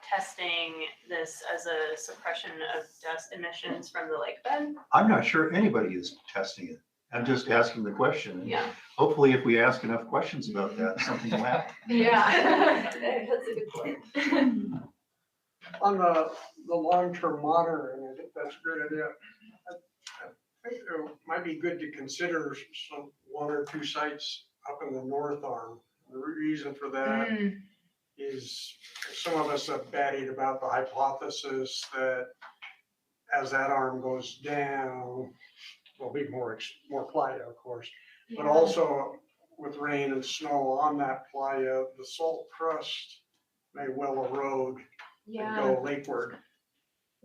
testing this as a suppression of dust emissions from the lake bed? I'm not sure anybody is testing it. I'm just asking the question. Yeah. Hopefully, if we ask enough questions about that, something will happen. Yeah. That's a good point. On the long-term monitoring, I think that's a great idea. I think it might be good to consider one or two sites up in the North Arm. The reason for that is some of us have batted about the hypothesis that as that arm goes down, there'll be more playa, of course, but also with rain and snow on that playa, the salt crust may well erode and go lakeward.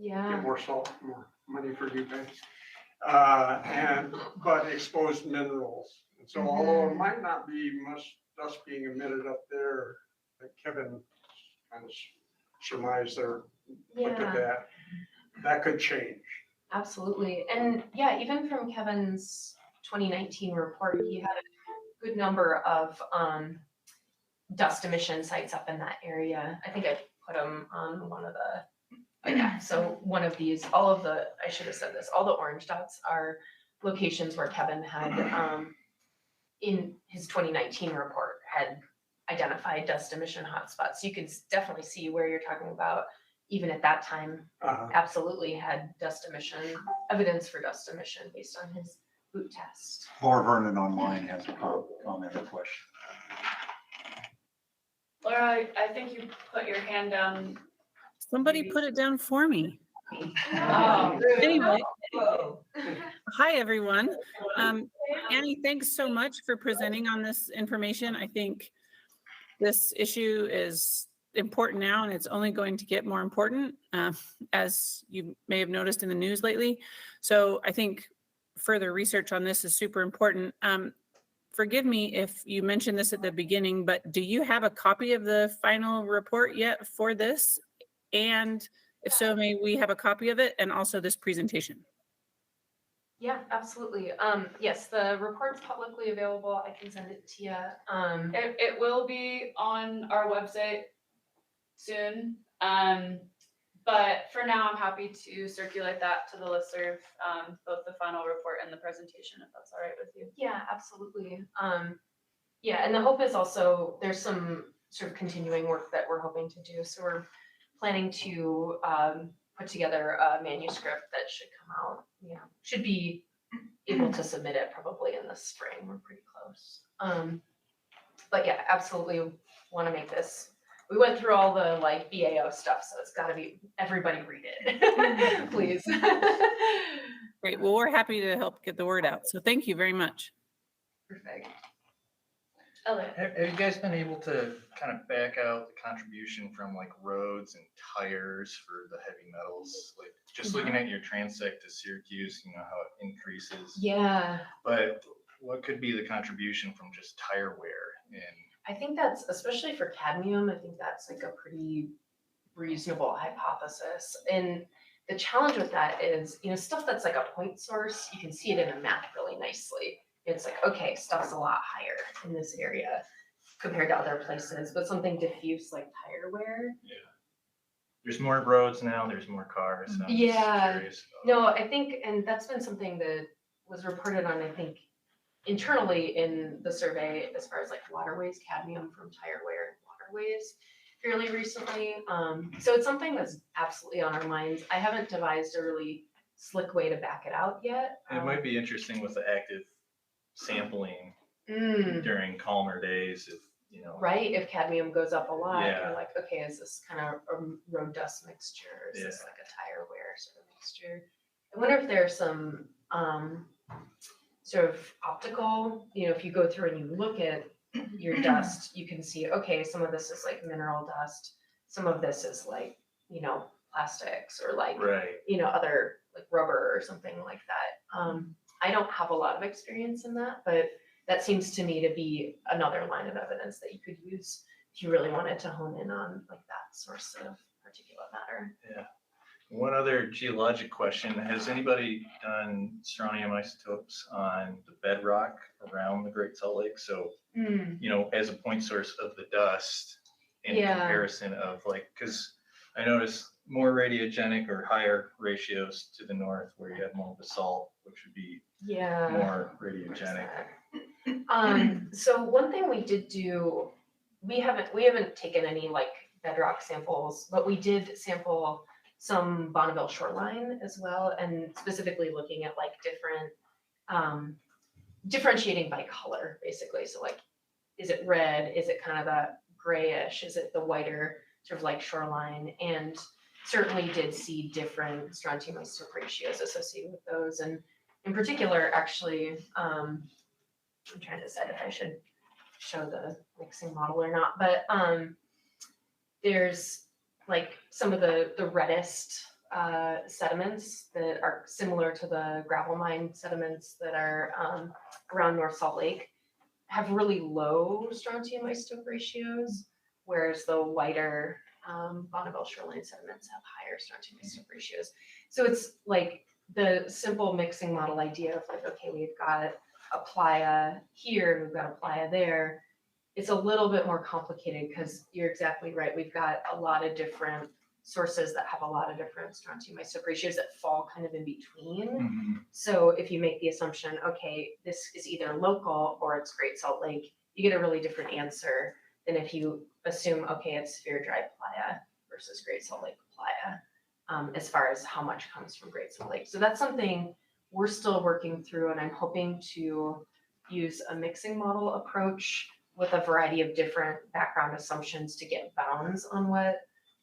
Get more salt, more money for you guys. But exposed minerals. And so although it might not be much dust being emitted up there, like Kevin kind of surmised there, looked at that could change. Absolutely. And yeah, even from Kevin's 2019 report, he had a good number of dust emission sites up in that area. I think I put them on one of the, so one of these, I should have said this, all the orange dots are locations where Kevin had, in his 2019 report, had identified dust emission hotspots. So you can definitely see where you're talking about. Even at that time, absolutely had dust emission, evidence for dust emission based on his boot test. Laura Vernon online has a comment or question. Laura, I think you put your hand down. Somebody put it down for me. Oh, Anyway, hi everyone. Annie, thanks so much for presenting on this information. I think this issue is important now, and it's only going to get more important, as you may have noticed in the news lately. So I think further research on this is super important. Forgive me if you mentioned this at the beginning, but do you have a copy of the final report yet for this? And if so, may we have a copy of it and also this presentation? Yeah, absolutely. Yes, the report's publicly available. I can send it to you. It will be on our website soon. But for now, I'm happy to circulate that to the listserv, both the final report and the presentation, if that's all right with you. Yeah, absolutely. Yeah, and the hope is also, there's some sort of continuing work that we're hoping to do. So we're planning to put together a manuscript that should come out, should be able to submit it probably in the spring. We're pretty close. But yeah, absolutely want to make this. We went through all the like BAO stuff, so it's got to be, everybody read it, please. Great. Well, we're happy to help get the word out. So thank you very much. Perfect. Elliot. Have you guys been able to kind of back out the contribution from like roads and tires for the heavy metals? Like just looking at your transect to Syracuse, how it increases. Yeah. But what could be the contribution from just tire wear? And I think that's, especially for cadmium, I think that's like a pretty reasonable hypothesis. And the challenge with that is, stuff that's like a point source, you can see it in the map really nicely. It's like, okay, stuff's a lot higher in this area compared to other places, but something diffuse like tire wear. yeah, there's more roads now, there's more cars. So I'm just Yeah. curious. No, I think, and that's been something that was reported on, I think, internally in the survey as far as like waterways, cadmium from tire wear and waterways fairly recently. So it's something that's absolutely on our minds. I haven't devised a really slick way to back it out yet. And it might be interesting with the active sampling during calmer days, if right, if cadmium goes up a lot, Yeah. you're like, okay, is this kind of a road dust mixture? Is this Yeah. like a tire wear sort of mixture? I wonder if there's some sort of optical, if you go through and you look at your dust, you can see, okay, some of this is like mineral dust, some of this is like, plastics or like, right. Other like rubber or something like that. I don't have a lot of experience in that, but that seems to me to be another line of evidence that you could use if you really wanted to hone in on like that source of particulate matter. Yeah. One other geologic question, has anybody done strontium isotopes on the bedrock around the Great Salt Lake? So, as a point source of the dust in comparison of like, because I noticed more radiogenic or higher ratios to the north where you have more basalt, which would be more radiogenic. So one thing we did do, we haven't taken any like bedrock samples, but we did sample some Bonneville shoreline as well, and specifically looking at like different differentiating by color, basically. So like, is it red? Is it kind of that grayish? Is it the whiter sort of like shoreline? And certainly did see different strontium isotope ratios associated with those. And in particular, actually, I'm trying to decide if I should show the mixing model or not, but there's like some of the reddest sediments that are similar to the gravel mine sediments that are around North Salt Lake have really low strontium isotope ratios, whereas the whiter Bonneville shoreline sediments have higher strontium isotope ratios. So it's like the simple mixing model idea of like, okay, we've got a playa here, we've got a playa there. It's a little bit more complicated because you're exactly right. We've got a lot of different sources that have a lot of different strontium isotope ratios that fall kind of in between. So if you make the assumption, okay, this is either local or it's Great Salt Lake, you get a really different answer than if you assume, okay, it's Sphere Dry Playa versus Great Salt Lake Playa, as far as how much comes from Great Salt Lake. So that's something we're still working through, and I'm hoping to use a mixing model approach with a variety of different background assumptions to get bounds on what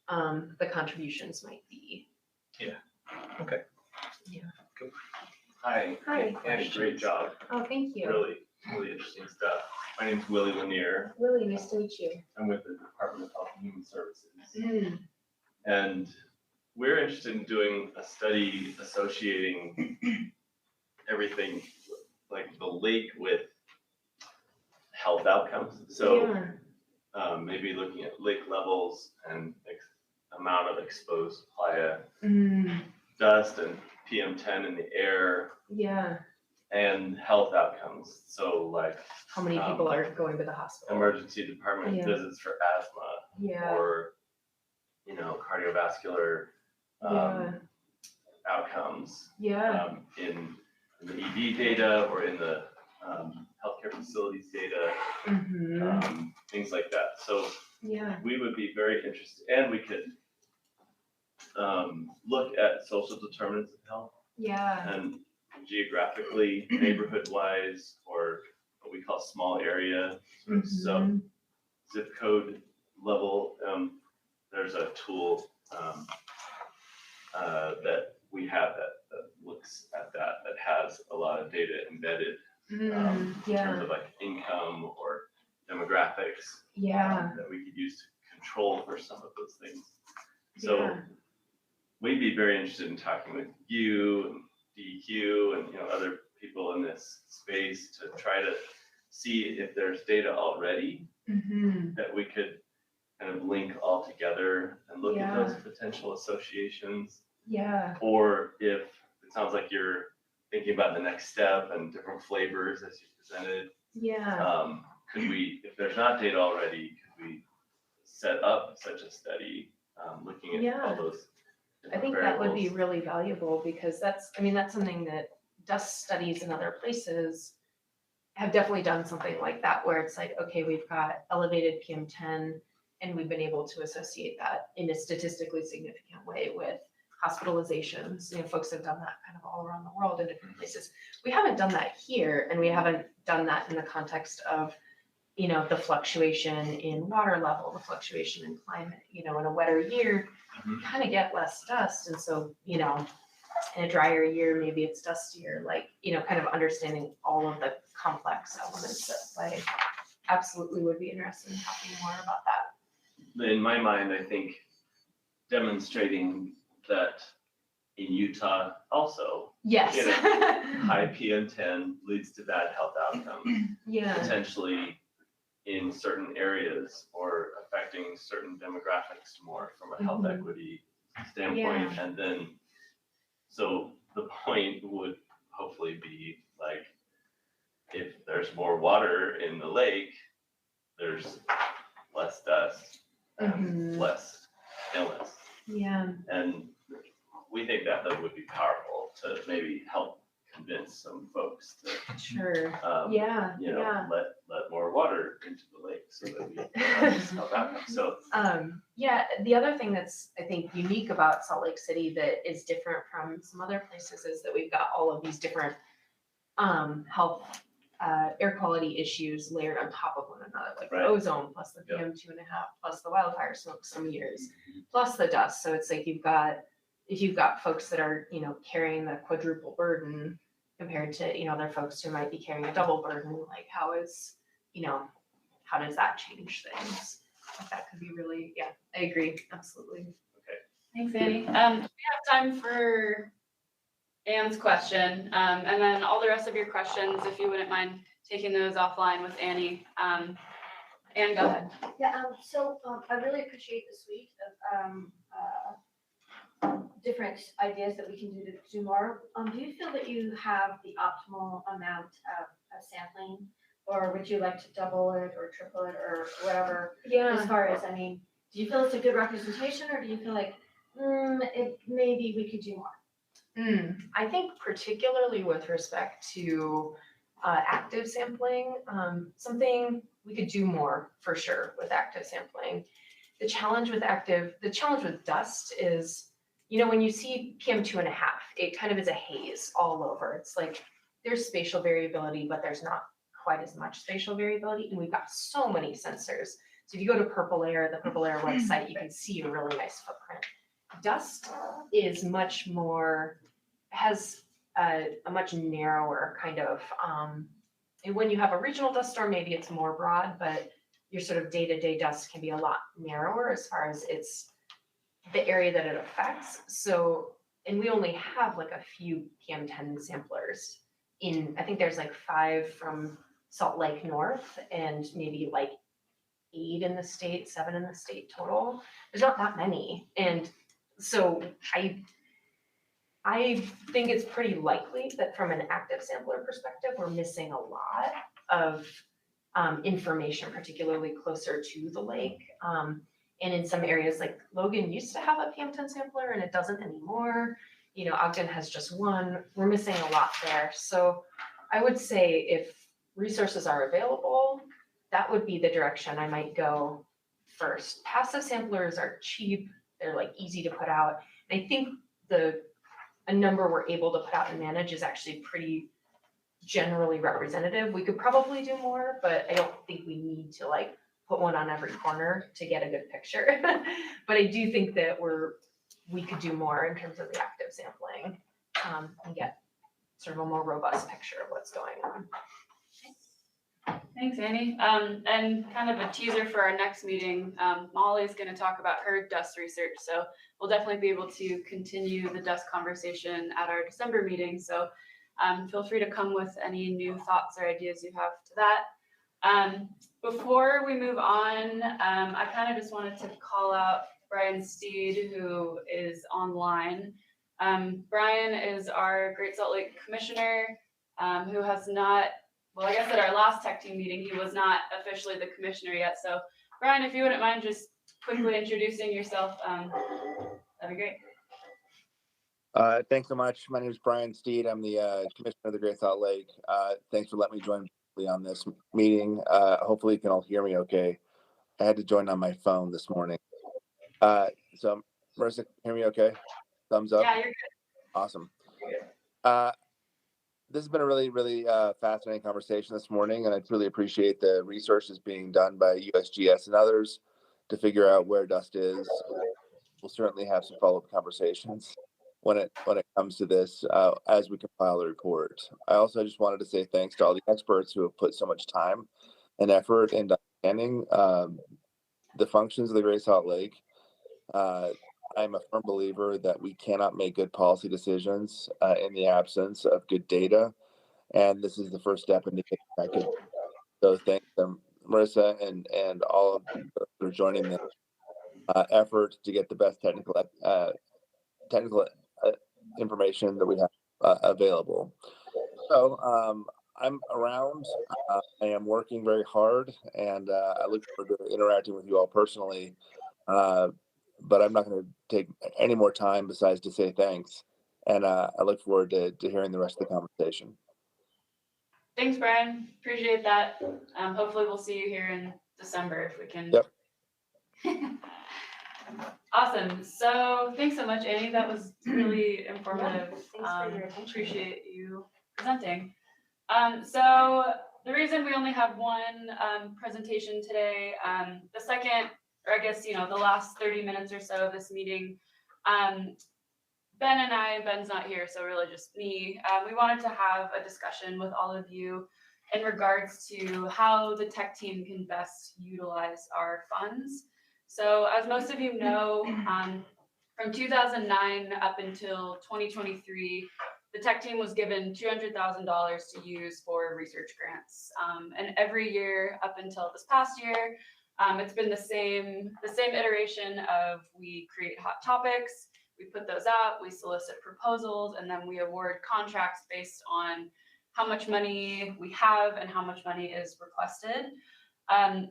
the contributions might be. Yeah. Okay. Yeah. Cool. Hi. Hi. And great job. Oh, thank you. Really really interesting stuff. My name's Willie Lanier. Willie, nice to meet you. I'm with the Department of Health and Human Services. Mm. And we're interested in doing a study associating everything like the lake with health outcomes. So maybe looking at lake levels and amount of exposed playa dust and PM10 in the air. Yeah. And health outcomes. So like How many people are going to the hospital? emergency department visits for asthma or, you know, cardiovascular outcomes. Yeah. In the ED data or in the healthcare facilities data, things like that. So we would be very interested, and we could look at social determinants of health. Yeah. And geographically, neighborhood-wise, or what we call small area, sort of sub zip code level. There's a tool that we have that looks at that has a lot of data embedded in terms of like income or demographics that we could use to control for some of those things. So we'd be very interested in talking with you and DEQ and, you know, other people in this space to try to see if there's data already that we could kind of link all together and look at those potential associations. Yeah. Or if it sounds like you're thinking about the next step and different flavors as you presented. Yeah. Could we, if there's not data already, could we set up such a study looking at all those? I think that would be really valuable because that's something that dust studies in other places have definitely done something like that, where it's like, okay, we've got elevated PM10 and we've been able to associate that in a statistically significant way with hospitalizations. You know, folks have done that kind of all around the world in different places. We haven't done that here, and we haven't done that in the context of, you know, the fluctuation in water level, the fluctuation in climate. You know, in a wetter year, you kind of get less dust. And so, you know, in a drier year, maybe it's dustier, like, you know, kind of understanding all of the complex elements at play. Absolutely would be interested in talking more about that. In my mind, I think demonstrating that in Utah also, yes, you know, high PM10 leads to bad health outcomes. Potentially in certain areas or affecting certain demographics more from a health equity standpoint. And then, so the point would hopefully be like, if there's more water in the lake, there's less dust and less illness. Yeah. And we think that that would be powerful to maybe help convince some folks to you know, let more water into the lake so that we help outcomes. So the other thing that's, I think, unique about Salt Lake City that is different from some other places is that we've got all of these different health air quality issues layered on top of one another, like the ozone plus the PM2.5 plus the wildfire smoke some years plus the dust. So it's like if you've got folks that are, you know, carrying the quadruple burden compared to, you know, other folks who might be carrying a double burden, like how does that change things? That could be really, I agree, absolutely. Okay. Thanks, Annie. We have time for Anne's question, and then all the rest of your questions, if you wouldn't mind taking those offline with Annie. Anne, go ahead. Yeah, I really appreciate the suite of different ideas that we can do more. Do you feel that you have the optimal amount of sampling, or would you like to double it or triple it or whatever? As far as, do you feel it's a good representation, or do you feel like maybe we could do more? I think particularly with respect to active sampling, something we could do more for sure with active sampling. The challenge with dust is, you know, when you see PM2.5, it kind of is a haze all over. It's like there's spatial variability, but there's not quite as much spatial variability, and we've got so many sensors. So if you go to Purple Air, the Purple Air website, you can see a really nice footprint. Dust is much more, has a much narrower kind of And when you have a regional dust storm, maybe it's more broad, but your sort of day-to-day dust can be a lot narrower as far as the area that it affects. So, and we only have like a few PM10 samplers I think there's like 5 from Salt Lake North and maybe like 8 in the state, 7 in the state total. There's not that many. And so I think it's pretty likely that from an active sampler perspective, we're missing a lot of information, particularly closer to the lake. And in some areas, like Logan used to have a PM10 sampler and it doesn't anymore. You know, Ogden has just one. We're missing a lot there. So I would say if resources are available, that would be the direction I might go first. Passive samplers are cheap. They're like easy to put out. And I think a number we're able to put out and manage is actually pretty generally representative. We could probably do more, but I don't think we need to like put one on every corner to get a good picture. But I do think that we could do more in terms of the active sampling and get sort of a more robust picture of what's going on. Thanks, Annie. And kind of a teaser for our next meeting, Molly's going to talk about her dust research. So we'll definitely be able to continue the dust conversation at our December meeting. So feel free to come with any new thoughts or ideas you have to that. Before we move on, I kind of just wanted to call out Brian Steed, who is online. Brian is our Great Salt Lake Commissioner, who has not, well, I guess at our last tech team meeting, he was not officially the commissioner yet. So Brian, if you wouldn't mind just quickly introducing yourself, that'd be great. Thanks so much. My name is Brian Steed. I'm the commissioner of the Great Salt Lake. Thanks for letting me join on this meeting. Hopefully you can all hear me okay. I had to join on my phone this morning. So Marisa, hear me okay? Thumbs up? Yeah, you're good. Awesome. This has been a really, really fascinating conversation this morning, and I truly appreciate the researches being done by USGS and others to figure out where dust is. We'll certainly have some follow-up conversations when it comes to this as we compile the report. I also just wanted to say thanks to all the experts who have put so much time and effort into understanding the functions of the Great Salt Lake. I'm a firm believer that we cannot make good policy decisions in the absence of good data, and this is the first step in getting that good. So thanks Marisa and all of you for joining the effort to get the best technical information that we have available. So I'm around. I am working very hard, and I look forward to interacting with you all personally. But I'm not going to take any more time besides to say thanks. And I look forward to hearing the rest of the conversation. Thanks, Brian. Appreciate that. Hopefully we'll see you here in December if we can. Yep. Awesome. So thanks so much, Annie. That was really informative. Thanks for your attention. Appreciate you presenting. So the reason we only have one presentation today, the second, or I guess, the last 30 minutes or so of this meeting, Ben's not here, so really just me. We wanted to have a discussion with all of you in regards to how the tech team can best utilize our funds. So as most of you know, from 2009 up until 2023, the tech team was given $200,000 to use for research grants. And every year up until this past year, it's been the same iteration of we create hot topics, we put those out, we solicit proposals, and then we award contracts based on how much money we have and how much money is requested.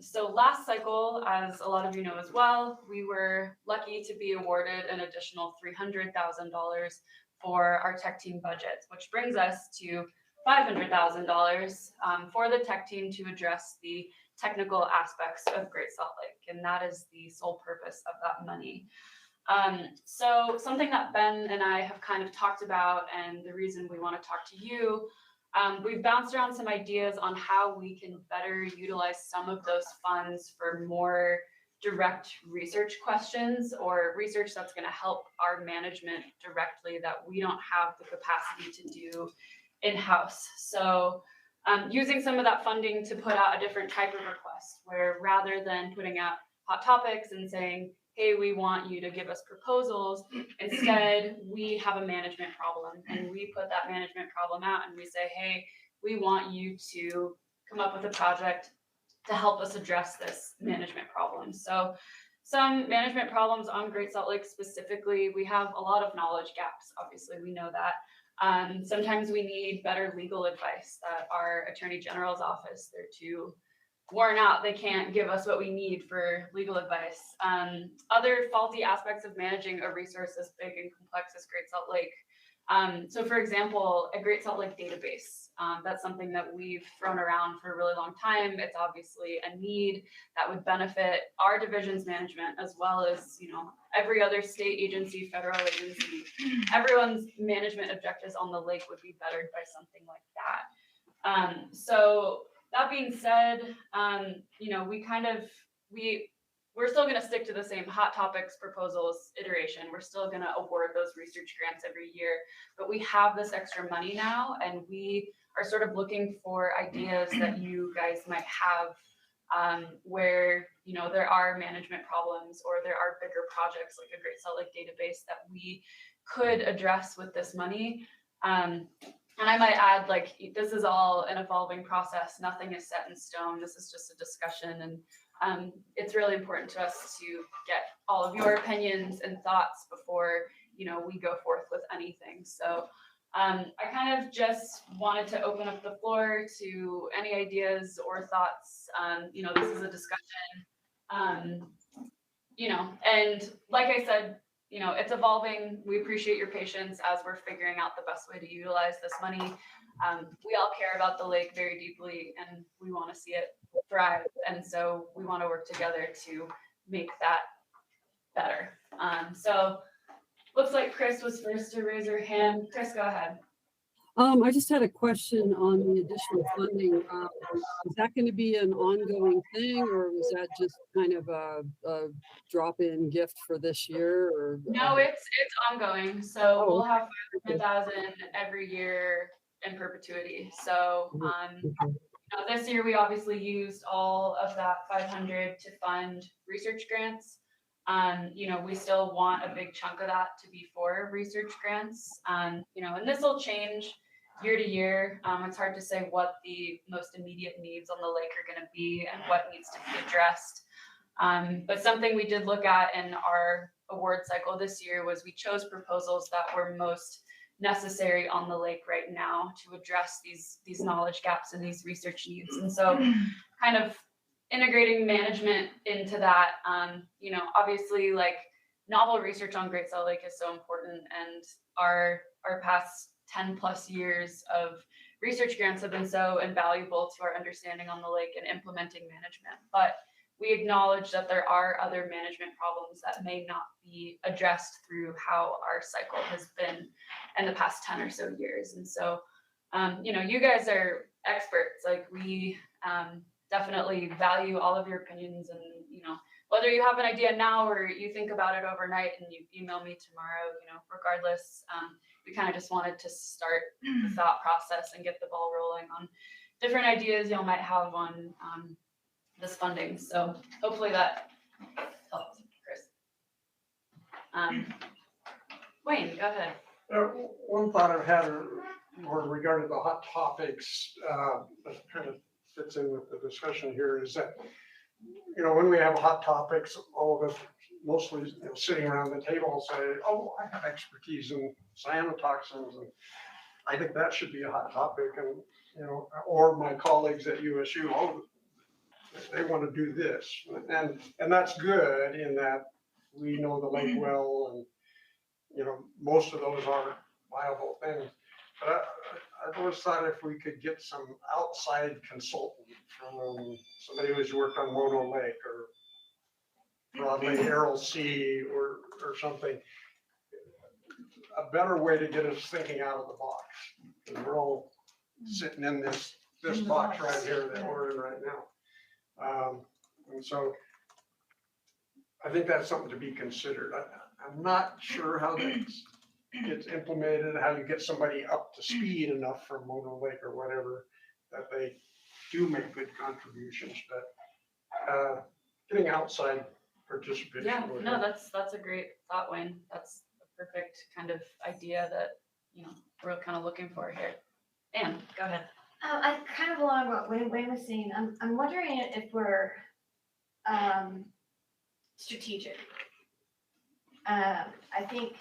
So last cycle, as a lot of you know as well, we were lucky to be awarded an additional $300,000 for our tech team budget, which brings us to $500,000 for the tech team to address the technical aspects of Great Salt Lake, and that is the sole purpose of that money. So something that Ben and I have kind of talked about, and the reason we want to talk to you, we've bounced around some ideas on how we can better utilize some of those funds for more direct research questions or research that's going to help our management directly that we don't have the capacity to do in-house. So using some of that funding to put out a different type of request, where rather than putting out hot topics and saying, hey, we want you to give us proposals, instead we have a management problem, and we put that management problem out and we say, hey, we want you to come up with a project to help us address this management problem. So some management problems on Great Salt Lake specifically, we have a lot of knowledge gaps. Obviously, we know that. Sometimes we need better legal advice that our Attorney General's office, they're too worn out. They can't give us what we need for legal advice. Other faulty aspects of managing a resource as big and complex as Great Salt Lake. So for example, a Great Salt Lake database, that's something that we've thrown around for a really long time. It's obviously a need that would benefit our division's management, as well as, you know, every other state agency, federal agency. Everyone's management objectives on the lake would be bettered by something like that. So that being said, you know, we're still going to stick to the same hot topics proposals iteration. We're still going to award those research grants every year, but we have this extra money now, and we are sort of looking for ideas that you guys might have, where, you know, there are management problems or there are bigger projects like a Great Salt Lake database that we could address with this money. And I might add, like, this is all an evolving process. Nothing is set in stone. This is just a discussion, and it's really important to us to get all of your opinions and thoughts before, you know, we go forth with anything. So I kind of just wanted to open up the floor to any ideas or thoughts. You know, this is a discussion, you know, and like I said, you know, it's evolving. We appreciate your patience as we're figuring out the best way to utilize this money. We all care about the lake very deeply, and we want to see it thrive. And so we want to work together to make that better. So looks like Chris was first to raise her hand. Chris, go ahead. I just had a question on the additional funding. Is that going to be an ongoing thing, or was that just kind of a drop-in gift for this year? Or no, it's ongoing. So we'll have 500,000 every year in perpetuity. So this year we obviously used all of that 500 to fund research grants. You know, we still want a big chunk of that to be for research grants. You know, and this will change year to year. It's hard to say what the most immediate needs on the lake are going to be and what needs to be addressed. But something we did look at in our award cycle this year was we chose proposals that were most necessary on the lake right now to address these knowledge gaps and these research needs. And so kind of integrating management into that, you know, obviously, like, novel research on Great Salt Lake is so important, and our past 10 plus years of research grants have been so invaluable to our understanding on the lake and implementing management. But we acknowledge that there are other management problems that may not be addressed through how our cycle has been in the past 10 or so years. And so, you know, you guys are experts. Like, we definitely value all of your opinions, and, you know, whether you have an idea now or you think about it overnight and you email me tomorrow, you know, regardless, we kind of just wanted to start the thought process and get the ball rolling on different ideas y'all might have on this funding. So hopefully that helps, Chris. Wayne, go ahead. One thought I've had more regarding the hot topics that kind of fits in with the discussion here is that, you know, when we have hot topics, all of us mostly, you know, sitting around the table say, oh, I have expertise in cyanotoxins, and I think that should be a hot topic. And, you know, or my colleagues at USU, oh, they want to do this. And that's good in that we know the lake well, and, you know, most of those are viable things. But I've always thought if we could get some outside consultant from somebody who's worked on Mono Lake or Broad Lake Errol Sea or something, a better way to get us thinking out of the box. And we're all sitting in this box right here that we're in right now. And so I think that's something to be considered. I'm not sure how that gets implemented, how you get somebody up to speed enough for Mono Lake or whatever that they do make good contributions, but getting outside participation. Yeah, would no, help. that's a great thought, Wayne. That's a perfect kind of idea that, we're kind of looking for here. Anne, go ahead. I kind of along what Wayne was saying, I'm wondering if we're strategic. I think,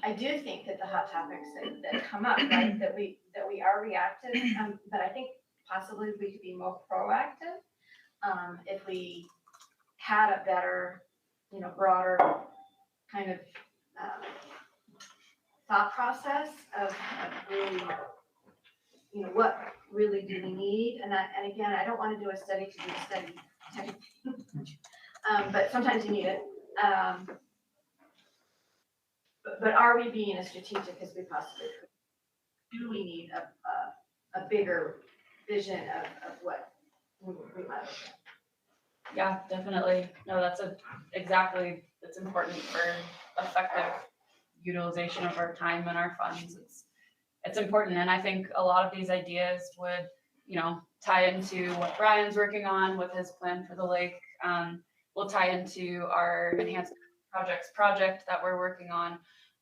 I do think that the hot topics that come up, right, that we are reactive, but I think possibly we could be more proactive if we had a better, broader kind of thought process of really, what really do we need? And again, I don't want to do a study to do a study type of thing. But sometimes you need it. But are we being as strategic as we possibly could? Do we need a bigger vision of what we might look at? Yeah, definitely. No, it's important for effective utilization of our time and our funds. It's important. And I think a lot of these ideas would, tie into what Brian's working on with his plan for the lake. Will tie into our enhanced project that we're working on.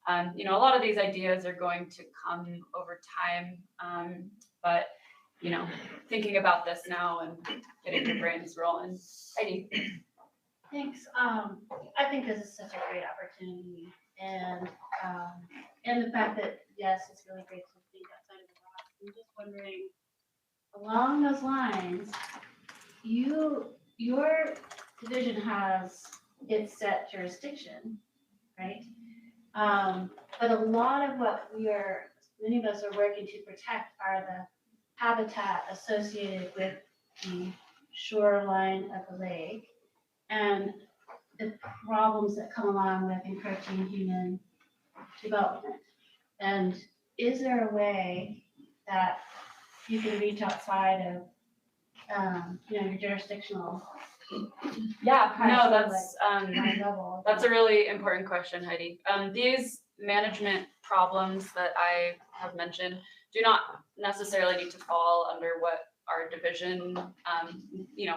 A lot of these ideas are going to come over time. But thinking about this now and getting your brains rolling. Heidi. Thanks. I think this is such a great opportunity, and the fact that yes, it's really great to think outside of the box. I'm just wondering, along those lines, your division has its set jurisdiction, right? But a lot of what many of us are working to protect are the habitat associated with the shoreline of the lake and the problems that come along with encroaching human development. And is there a way that you can reach outside of, your jurisdictional? Yeah, no, level? that's a really important question, Heidi. These management problems that I have mentioned do not necessarily need to fall under what our division,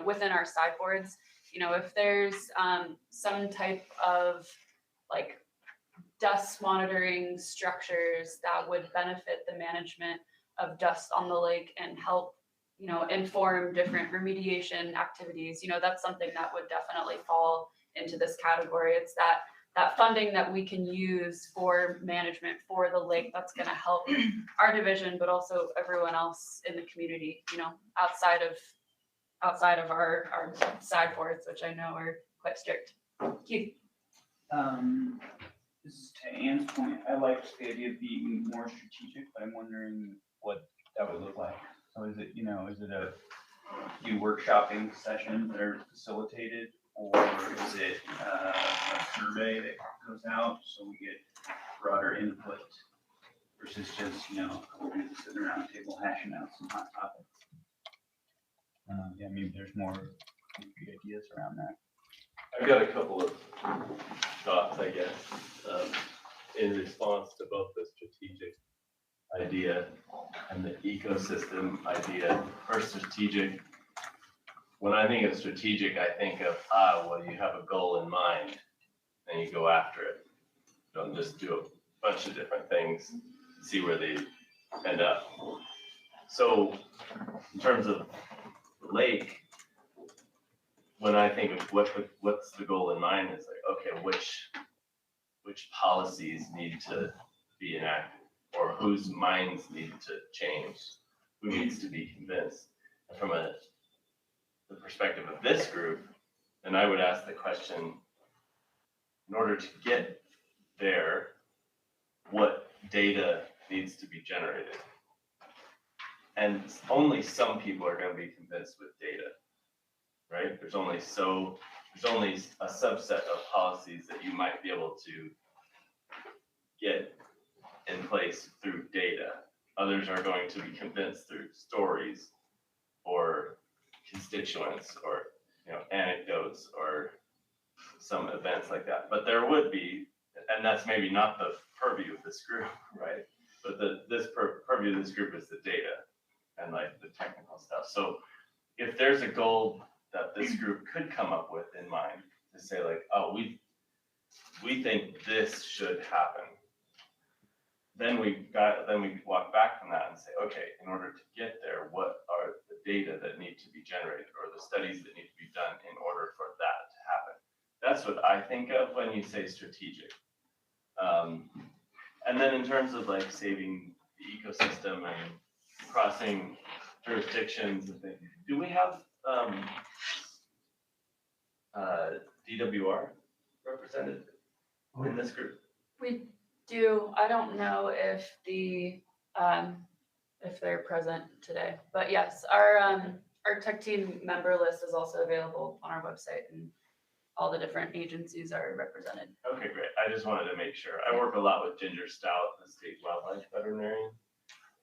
within our sideboards. If there's some type of like dust monitoring structures that would benefit the management of dust on the lake and help, inform different remediation activities, that's something that would definitely fall into this category. It's that funding that we can use for management for the lake that's going to help our division, but also everyone else in the community, outside of our sideboards, which I know are quite strict. Keith. This is to Anne's point. I liked the idea of being more strategic, but I'm wondering what that would look like. So is it a few workshopping sessions that are facilitated, or is it a survey that goes out so we get broader input versus just, we're just sitting around the table hashing out some hot topics? Maybe there's more concrete ideas around that. I've got a couple of thoughts, I guess, in response to both the strategic idea and the ecosystem idea. For strategic, when I think of strategic, I think of, you have a goal in mind and you go after it. Don't just do a bunch of different things, see where they end up. So in terms of the lake, when I think of what's the goal in mind, is like, okay, which policies need to be enacted, or whose minds need to change, who needs to be convinced. And from the perspective of this group, then I would ask the question, in order to get there, what data needs to be generated? And only some people are going to be convinced with data, right? There's only a subset of policies that you might be able to get in place through data. Others are going to be convinced through stories or constituents or anecdotes or some events like that. But there would be, and that's maybe not the purview of this group, right? But this purview of this group is the data. and like the technical stuff. So if there's a goal that this group could come up with in mind to say like, oh, we think this should happen. Then we walk back from that and say, okay, in order to get there, what are the data that need to be generated or the studies that need to be done in order for that to happen? That's what I think of when you say strategic. And then in terms of like saving the ecosystem and crossing jurisdictions and things, do we have DWR represented in this group? We do. I don't know if if they're present today, but yes, our tech team member list is also available on our website, and all the different agencies are represented. Okay, great. I just wanted to make sure. I work a lot with Ginger Stout, the state wildlife veterinarian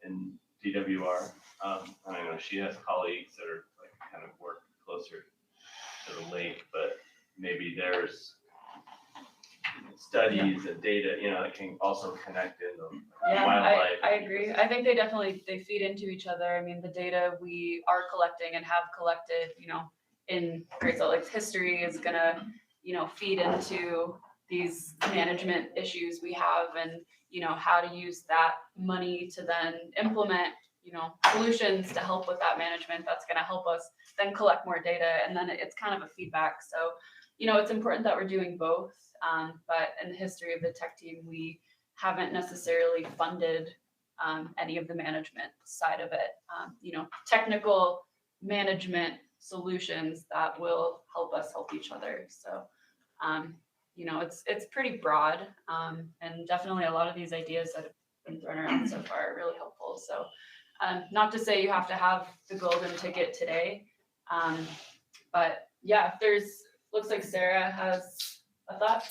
in DWR. And I know she has colleagues that are like kind of work closer to the lake, but maybe there's studies and data, that can also connect in the wildlife. I agree. I think they feed into each other. I mean, the data we are collecting and have collected, in Great Salt Lake's history is gonna, feed into these management issues we have, and, how to use that money to then implement, solutions to help with that management. That's gonna help us then collect more data, and then it's kind of a feedback. So, it's important that we're doing both. But in the history of the tech team, we haven't necessarily funded any of the management side of it. Technical management solutions that will help us help each other. So, it's pretty broad, and definitely a lot of these ideas that have been thrown around so far are really helpful. So, not to say you have to have the golden ticket today, but yeah, looks like Sarah has a thought.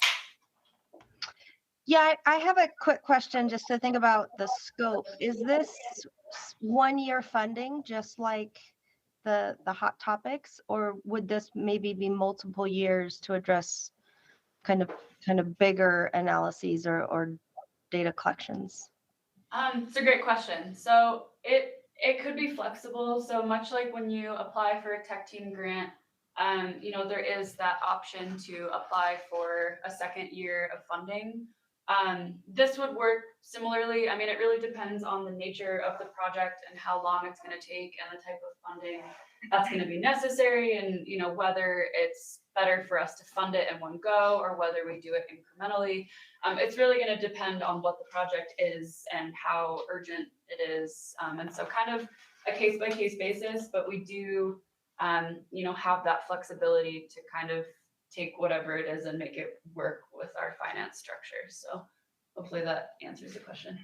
Yeah, I have a quick question just to think about the scope. Is this 1 year funding just like the hot topics, or would this maybe be multiple years to address kind of bigger analyses or data collections? It's a great question. So it could be flexible. So much like when you apply for a tech team grant, there is that option to apply for a second year of funding. This would work similarly. I mean, it really depends on the nature of the project and how long it's going to take and the type of funding that's going to be necessary, and whether it's better for us to fund it in one go or whether we do it incrementally. It's really going to depend on what the project is and how urgent it is, and so kind of a case by case basis. But we do have that flexibility to kind of take whatever it is and make it work with our finance structure. So hopefully that answers the question.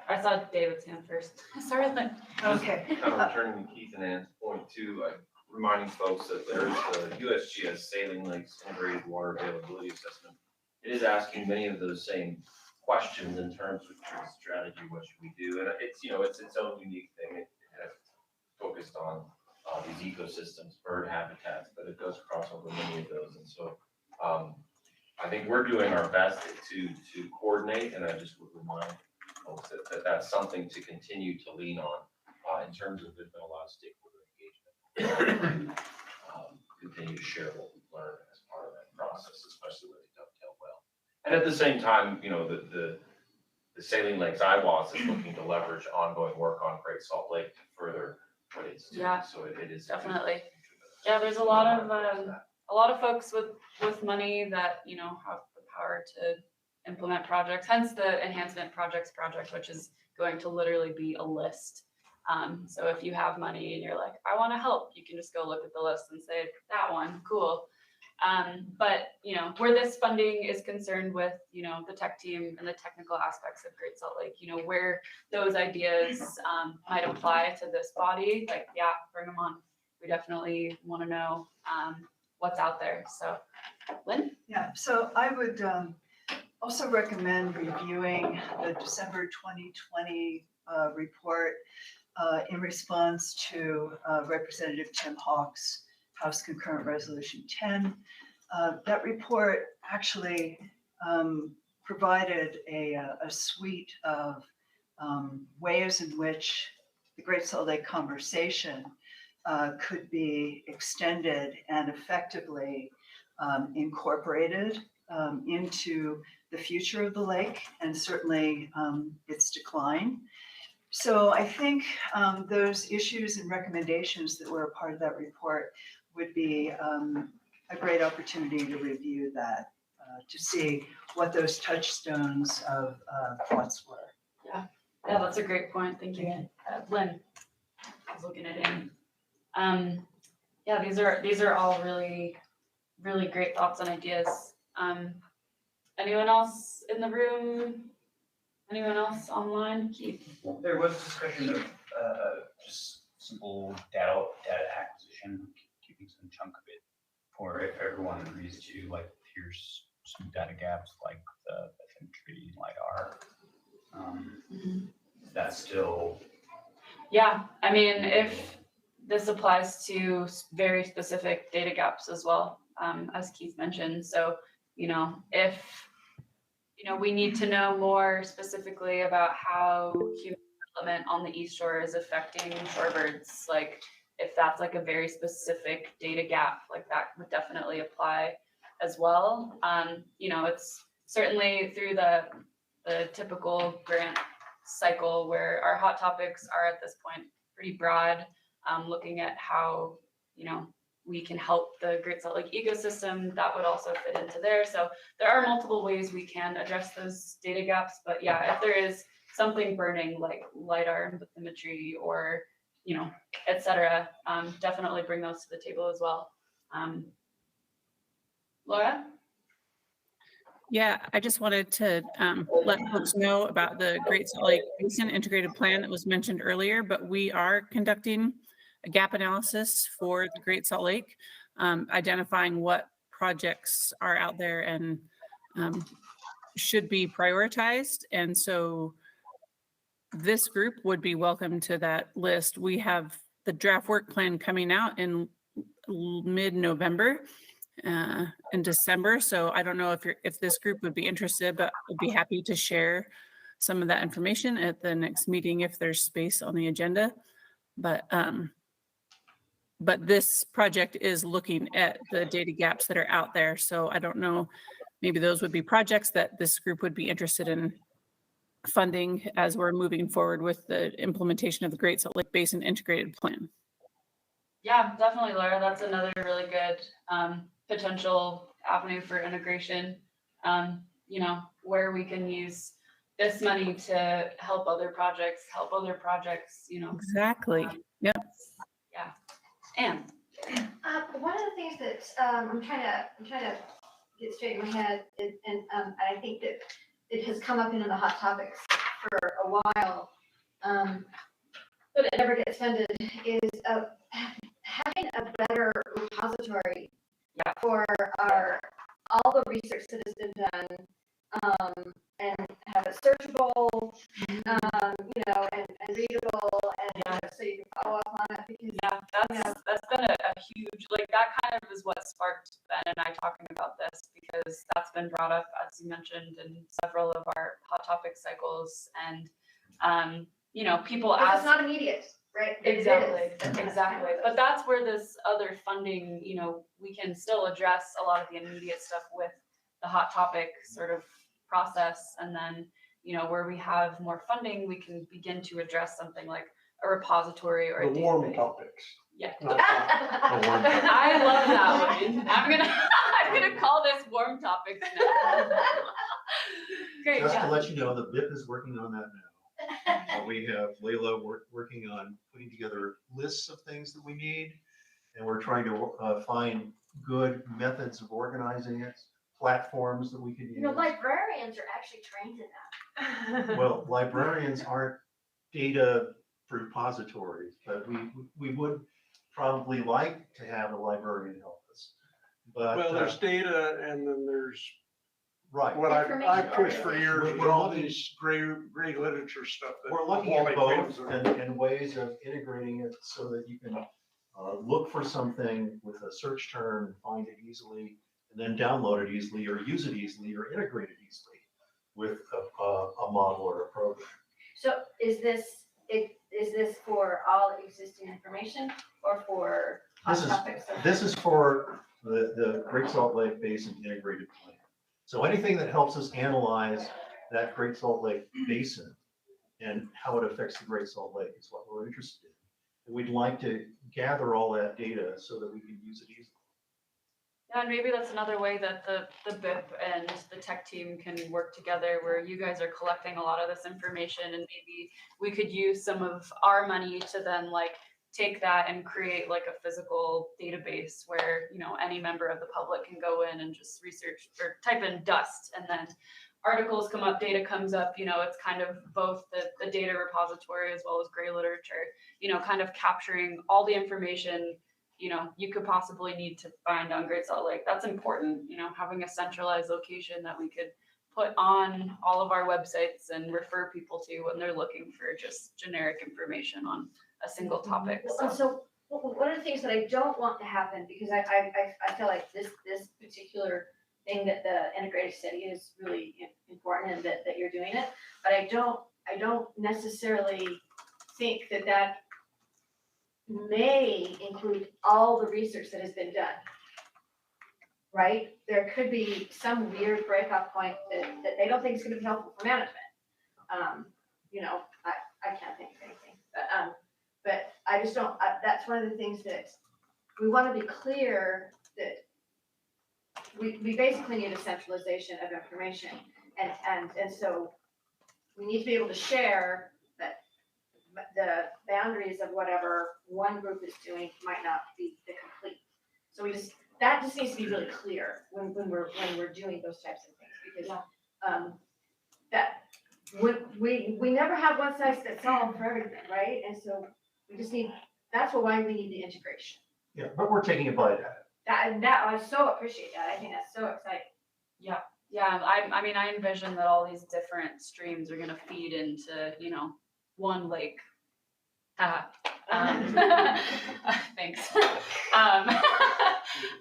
I saw David's hand first. Sorry, Lynn. Okay. Kind of returning to Keith and Ann's point too, reminding folks that there's the USGS Saline Lakes Integrated Water Availability Assessment. It is asking many of those same questions in terms of strategy, what should we do? And it's its own unique thing. It has focused on these ecosystems, bird habitats, but it does cross over many of those. And so I think we're doing our best to coordinate, and I just would remind folks that that's something to continue to lean on in terms of there's been a lot of stakeholder engagement. Continue to share what we've learned as part of that process, especially where they dovetail well. And at the same time, the Saline Lakes IWAS is looking to leverage ongoing work on Great Salt Lake to further what it's doing. Yeah, so it is definitely. Yeah, there's a lot of folks with money that have the power to implement projects. Hence the enhancement project, which is going to literally be a list. So if you have money and you're like, I want to help, you can just go look at the list and say that one, cool. But where this funding is concerned with the tech team and the technical aspects of Great Salt Lake, where those ideas might apply to this body, like, yeah, bring them on. We definitely want to know what's out there. So, Lynn? Yeah, so I would also recommend reviewing the December 2020 report in response to Representative Tim Hawk's House Concurrent Resolution 10. That report actually provided a suite of ways in which the Great Salt Lake conversation could be extended and effectively incorporated into the future of the lake and certainly its decline. So I think those issues and recommendations that were a part of that report would be a great opportunity to review that, to see what those touchstones of thoughts were. Yeah, that's a great point. Thank you. Lynn, I was looking at him. Yeah, these are all really, really great thoughts and ideas. Anyone else in the room? Anyone else online? Keith? There was discussion of just simple data acquisition, keeping some chunk of it for if everyone agrees to, like, here's some data gaps like the bathymetry LiDAR. Is that still? Yeah, I mean, if this applies to very specific data gaps as well, as Keith mentioned. So, if we need to know more specifically about how human development on the East Shore is affecting shorebirds, like if that's like a very specific data gap, like that would definitely apply as well. It's certainly through the typical grant cycle where our hot topics are at this point pretty broad, looking at how, we can help the Great Salt Lake ecosystem, that would also fit into there. So there are multiple ways we can address those data gaps, but yeah, if there is something burning like LiDAR and bathymetry or, et cetera, definitely bring those to the table as well. Laura? Yeah, I just wanted to let folks know about the Great Salt Lake Basin Integrated Plan that was mentioned earlier, but we are conducting a gap analysis for the Great Salt Lake, identifying what projects are out there and should be prioritized. And so this group would be welcome to that list. We have the draft work plan coming out in mid-November. In December. So I don't know if this group would be interested, but I'd be happy to share some of that information at the next meeting if there's space on the agenda. But this project is looking at the data gaps that are out there. So I don't know, maybe those would be projects that this group would be interested in funding as we're moving forward with the implementation of the Great Salt Lake Basin Integrated Plan. Yeah, definitely, Laura. That's another really good potential avenue for integration, where we can use this money to help other projects, Exactly. Yep. Yeah. And one of the things that I'm trying to get straight in my head is, and I think that it has come up in the hot topics for a while, but it never gets funded, is having a better repository for all the research that has been done, and have it searchable, and readable, and so you can follow up on it. Because that's been a huge, that kind of is what sparked Ben and I talking about this, because that's been brought up, as you mentioned, in several of our hot topic cycles, and people ask. It's not immediate. Right. Exactly. But that's where this other funding, we can still address a lot of the immediate stuff with the hot topic sort of process. And then, where we have more funding, we can begin to address something like a repository or a The warm database. topics. Yeah. Not hot. The warm topics. I love that one. I'm gonna call this warm topics now. Great. Just Yeah. to let you know, the BIP is working on that now. We have Layla working on putting together lists of things that we need, and we're trying to find good methods of organizing it, platforms that we can use. Librarians are actually trained in that. Well, librarians aren't data repositories, but we would probably like to have a librarian help us. But Well, there's data and then there's right. what I pushed for years We're with all looking- these great literature stuff. That We're looking Wally at both Pitt's are- and ways of integrating it so that you can look for something with a search term and find it easily, and then download it easily or use it easily or integrate it easily with a model or a program. So is this is this for all existing information or for hot This is, topics? this is for the Great Salt Lake Basin Integrated Plan. So anything that helps us analyze that Great Salt Lake Basin and how it affects the Great Salt Lake is what we're interested in. And we'd like to gather all that data so that we can use it easily. Yeah, and maybe that's another way that the BIP and the tech team can work together, where you guys are collecting a lot of this information, and maybe we could use some of our money to then like take that and create like a physical database where, you know, any member of the public can go in and just research or type in dust, and then articles come up, data comes up. You know, it's kind of both the data repository as well as gray literature, you know, kind of capturing all the information, you know, you could possibly need to find on Great Salt Lake. That's important, you know, having a centralized location that we could put on all of our websites and refer people to when they're looking for just generic information on a single topic. So one of the things that I don't want to happen, because I feel like this particular thing that the integrated study is really important and that you're doing it, but I don't necessarily think that may include all the research that has been done. Right? There could be some weird breakoff point that they don't think is gonna be helpful for management. You know, I can't think of anything, but I just don't, that's one of the things that we wanna be clear that we basically need a centralization of information, and so we need to be able to share that the boundaries of whatever one group is doing might not be the complete. So that just needs to be really clear when we're doing those types of things, because that we never have one size fits all for everything, right? And so we just need, that's why we need the integration. Yeah, but we're taking a bite at it. That I so appreciate that. I think that's so exciting. Yeah, I mean, I envision that all these different streams are gonna feed into, you know, one lake. Thanks.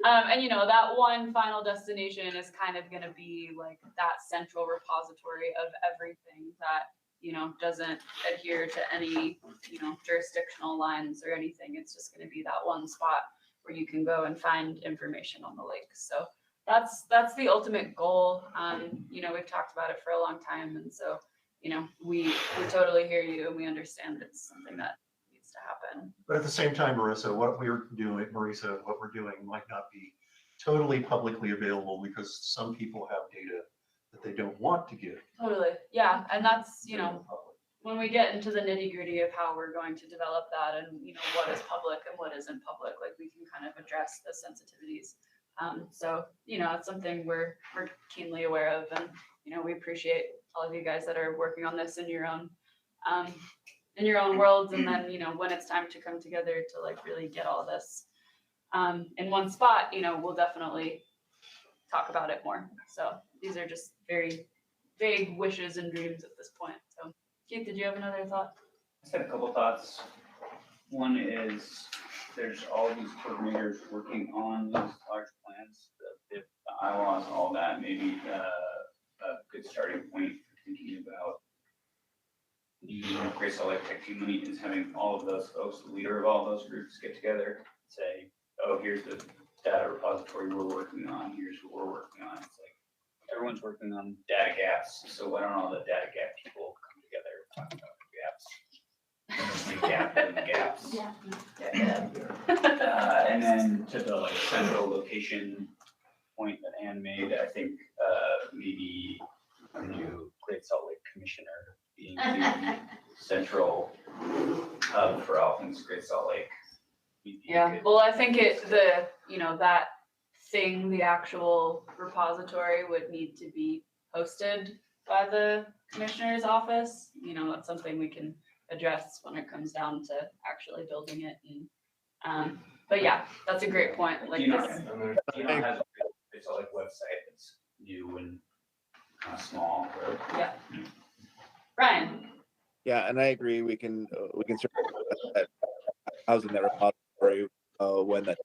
And you know, that one final destination is kind of gonna be like that central repository of everything that, you know, doesn't adhere to any, you know, jurisdictional lines or anything. It's just gonna be that one spot where you can go and find information on the lake. So that's the ultimate goal. You know, we've talked about it for a long time, and so, you know, we totally hear you, and we understand it's something that needs to happen. But at the same time, Marisa, what we're doing might not be totally publicly available because some people have data that they don't want to give. Totally, yeah, and that's, you know, when we get into the nitty gritty of how we're going to develop that, and you know, what is public and what isn't public, like we can kind of address the sensitivities. So, you know, it's something we're keenly aware of, and you know, we appreciate all of you guys that are working on this in your own worlds, and then, you know, when it's time to come together to like really get all this in one spot, you know, we'll definitely talk about it more. So these are just very vague wishes and dreams at this point. So Keith, did you have another thought? I just had a couple thoughts. One is there's all these coordinators working on these large plans, the bylaws, all that, maybe a good starting point for thinking about the Great Salt Lake Tech Team meeting is having all of those folks, the leader of all those groups, get together, say, oh, here's the data repository we're working on, here's what we're working on. It's like everyone's working on data gaps, so why don't all the data gap people come together and talk about the gaps? The gap and the gaps. And then to the like central location point that Ann made, I think maybe a new Great Salt Lake commissioner being the central hub for all things Great Salt Lake. Yeah, well, I think you know, that thing, the actual repository would need to be hosted by the commissioner's office. You know, that's something we can address when it comes down to actually building it. And but yeah, that's a great point. Like Dino this. has a Great Salt Lake website that's new and kind of small. Yeah. Ryan. Yeah, and I agree. We can certainly housing that repository when that.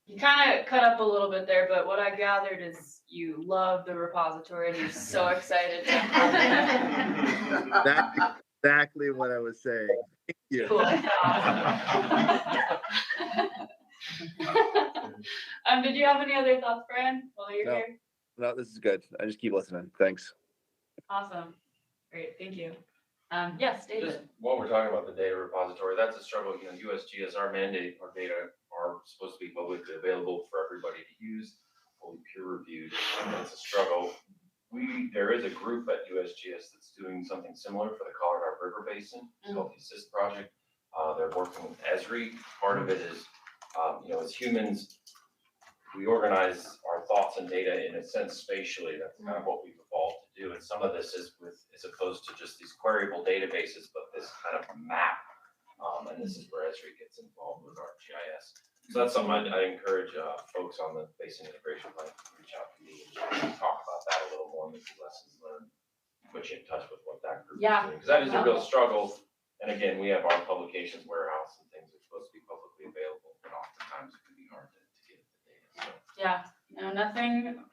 You kind of cut up a little bit there, but what I gathered is you love the repository and you're so excited to have it. That's exactly what I was saying. Thank you. Cool. Did you have any other thoughts, Brian, while you're No. here? No, this is good. I just keep listening. Thanks. Awesome. Great, thank you. Yes, David. Just while we're talking about the data repository, that's a struggle, USGS, our mandate, our data are supposed to be publicly available for everybody to use, fully peer reviewed, and it's a struggle. There is a group at USGS that's doing something similar for the Colorado River Basin, it's called the Assist Project. They're working with Esri. Part of it is, as humans, we organize our thoughts and data in a sense spatially. That's kind of what we've evolved to do. And some of this is as opposed to just these queryable databases, but this kind of map. And this is where Esri gets involved with our GIS. So that's something I encourage folks on the basin integration plan to reach out to me and talk about that a little more, maybe lessons learned, put you in touch with what that group is doing. Because that is a real struggle. And again, we have our publications warehouse and things that are supposed to be publicly available, but oftentimes it can be hard to get the data. So. Yeah,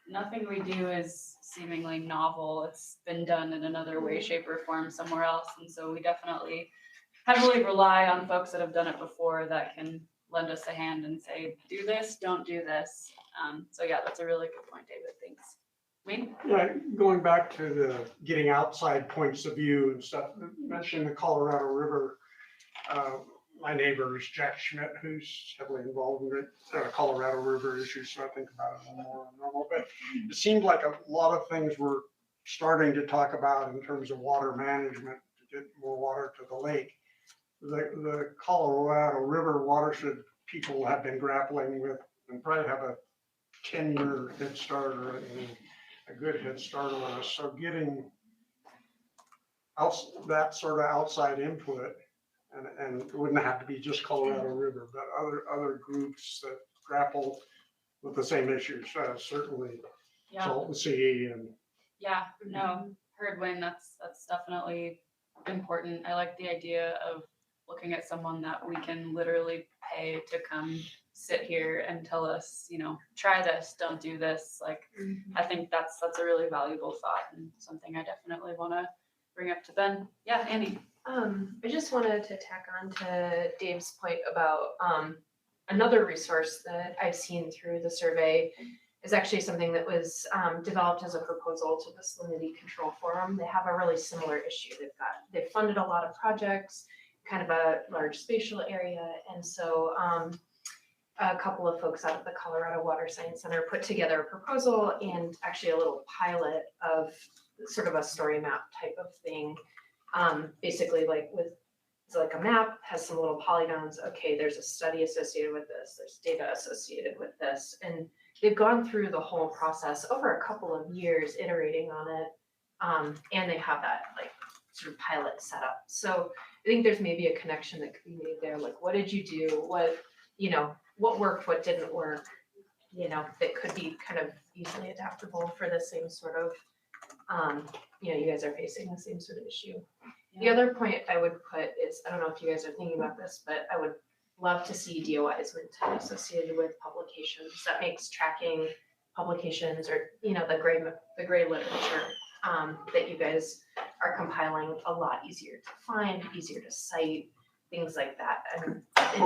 nothing we do is seemingly novel. It's been done in another way, shape, or form somewhere else. And so we definitely heavily rely on folks that have done it before that can lend us a hand and say, do this, don't do this. So yeah, that's a really good point, David. Thanks. Wayne? Yeah, going back to the getting outside points of view and stuff, mentioning the Colorado River, my neighbor is Jack Schmidt, who's heavily involved in the Colorado River issues, so I think about it a little more normal. But it seemed like a lot of things we're starting to talk about in terms of water management to get more water to the lake. The Colorado River watershed people have been grappling with and probably have a 10-year head start or a good head start on us. So getting that sort of outside input, and it wouldn't have to be just Colorado River, but other groups that grapple with the same issues, certainly Salton Sea and. Yeah, no, heard Wayne, that's definitely important. I like the idea of looking at someone that we can literally pay to come sit here and tell us, try this, don't do this. Like, I think that's a really valuable thought and something I definitely want to bring up to Ben. Yeah, Andy. I just wanted to tack on to Dave's point about another resource that I've seen through the survey is actually something that was developed as a proposal to the Salinity Control Forum. They have a really similar issue. They've funded a lot of projects, kind of a large spatial area, and so a couple of folks out of the Colorado Water Science Center put together a proposal and actually a little pilot of sort of a story map type of thing. Basically it's like a map, has some little polygons. Okay, there's a study associated with this, there's data associated with this. And they've gone through the whole process over a couple of years iterating on it. And they have that sort of pilot set up. So I think there's maybe a connection that could be made there. Like, what did you do? What worked, what didn't work, that could be kind of easily adaptable for the same sort of, you guys are facing the same sort of issue. The other point I would put is, I don't know if you guys are thinking about this, but I would love to see DOIs associated with publications. That makes tracking publications or, the gray literature that you guys are compiling a lot easier to find, easier to cite, things like that. And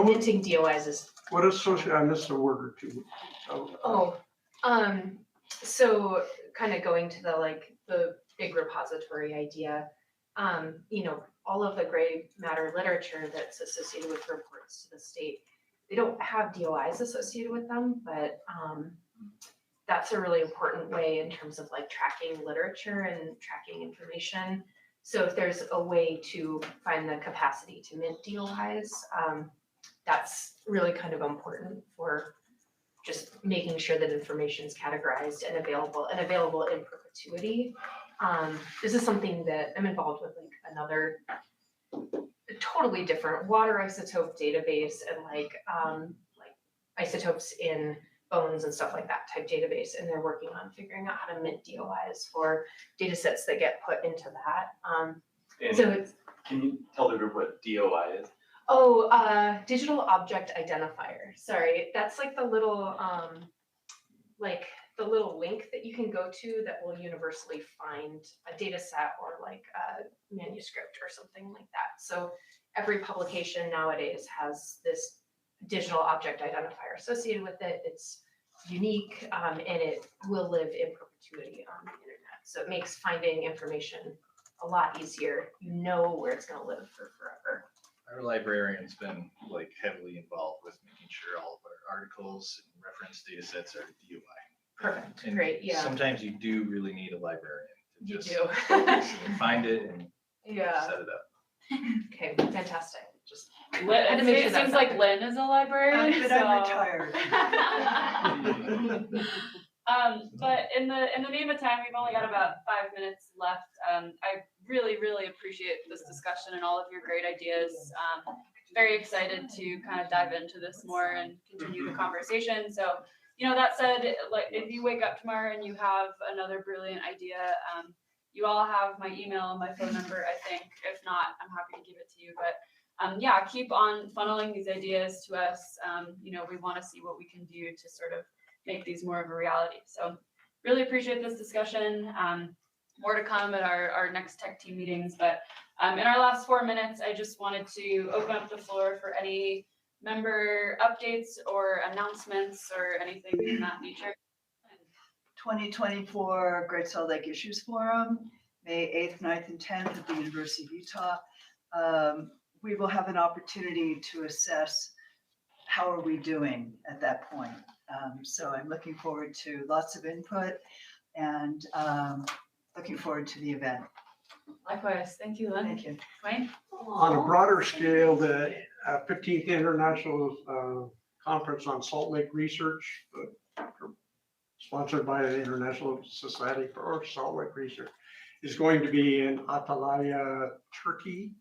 minting DOIs is. What associate? I missed a word or two. So kind of going to the big repository idea, all of the gray matter literature that's associated with reports to the state, they don't have DOIs associated with them, but that's a really important way in terms of tracking literature and tracking information. So if there's a way to find the capacity to mint DOIs, that's really kind of important for just making sure that information is categorized and available in perpetuity. This is something that I'm involved with, another totally different water isotope database and isotopes in bones and stuff like that type database, and they're working on figuring out how to mint DOIs for data sets that get put into that. So it's. Can you tell the group what DOI is? Digital object identifier. Sorry, that's the little the little link that you can go to that will universally find a data set or like a manuscript or something like that. So every publication nowadays has this digital object identifier associated with it. It's unique, and it will live in perpetuity on the internet. So it makes finding information a lot easier. You know where it's going to live for forever. Our librarian's been like heavily involved with making sure all of our articles and reference data sets are DOI. Perfect. And Great. Yeah. sometimes you do really need a librarian to You just do. find it and Yeah. set it up. Okay. Fantastic. Just It seems like Lynn is a librarian. But so. I'm retired. But in the name of time, we've only got about 5 minutes left. I really appreciate this discussion and all of your great ideas. Very excited to kind of dive into this more and continue the conversation. So, that said, like if you wake up tomorrow and you have another brilliant idea, you all have my email and my phone number, I think. If not, I'm happy to give it to you. But yeah, keep on funneling these ideas to us. We want to see what we can do to sort of make these more of a reality. So really appreciate this discussion. More to come at our next tech team meetings. But in our last 4 minutes, I just wanted to open up the floor for any member updates or announcements or anything in that nature. 2024 Great Salt Lake Issues Forum, May 8th, 9th, and 10th at the University of Utah. We will have an opportunity to assess how are we doing at that point. So I'm looking forward to lots of input and looking forward to the event. Likewise. Thank you, Lynn. Thank you. Wayne? On a broader scale, the 15th International Conference on Salt Lake Research, sponsored by the International Society for Salt Lake Research, is going to be in Antalya, Turkey,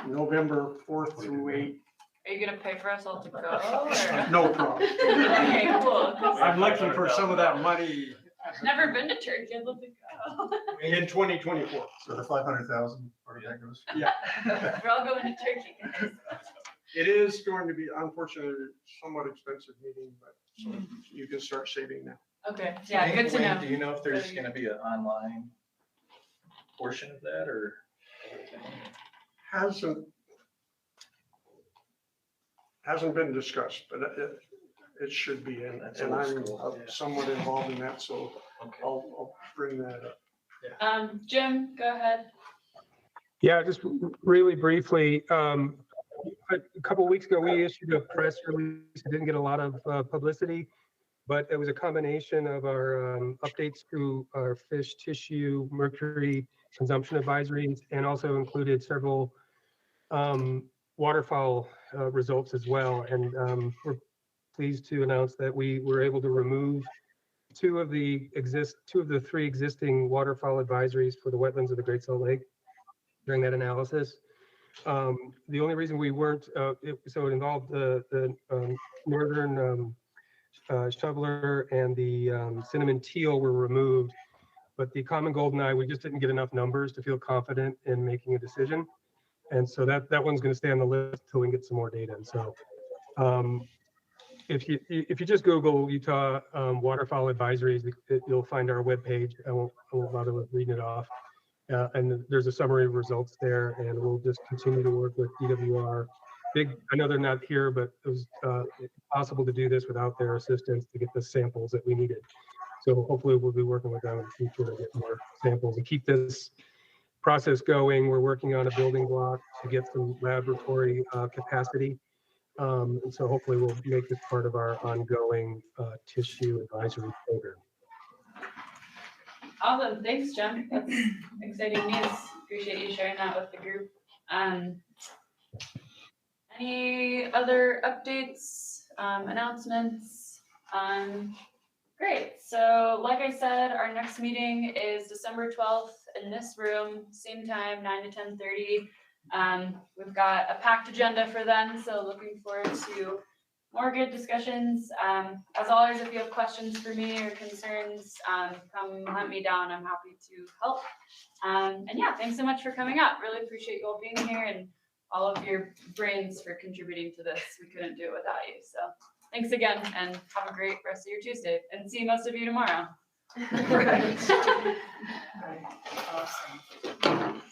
November 4th through 8th. Are you gonna pay for us all to go? Or? No problem. Okay, cool. I'm looking for some of that money Never been to Turkey. I'd love to go. in 2024. So the 500,000 part of that goes. Yeah. We're all going to Turkey, guys. It is going to be, unfortunately, somewhat expensive meeting, but so you can start saving now. Okay, yeah, good to Wayne, know. do you know if there's gonna be an online portion of that or? Hasn't been discussed, but it should be, and I'm somewhat involved in that, so I'll bring that up. Jim, go ahead. Yeah, just really briefly, a couple of weeks ago, we issued a press release. It didn't get a lot of publicity, but it was a combination of our updates to our fish tissue mercury consumption advisories and also included several waterfowl results as well. And we're pleased to announce that we were able to remove two of the three existing waterfowl advisories for the wetlands of the Great Salt Lake during that analysis. The only reason we weren't, so it involved the northern shoveler and the cinnamon teal were removed, but the common goldeneye, we just didn't get enough numbers to feel confident in making a decision. And so that one's going to stay on the list until we can get some more data. And so if you just Google Utah waterfowl advisories, you'll find our webpage. I won't bother with reading it off. And there's a summary of results there, and we'll just continue to work with DWR. I know they're not here, but it was possible to do this without their assistance to get the samples that we needed. So hopefully we'll be working with them in the future to get more samples and keep this process going. We're working on a building block to get some laboratory capacity. And so hopefully we'll make this part of our ongoing tissue advisory program. Awesome, thanks, Jim. That's exciting news. Appreciate you sharing that with the group. Any other updates, announcements? Great. So like I said, our next meeting is December 12th in this room, same time, 9 to 10:30. We've got a packed agenda for then, so looking forward to more good discussions. As always, if you have questions for me or concerns, come hunt me down. I'm happy to help. And yeah, thanks so much for coming out. Really appreciate you all being here and all of your brains for contributing to this. We couldn't do it without you. So thanks again and have a great rest of your Tuesday and see most of you tomorrow. Right. Right. Awesome.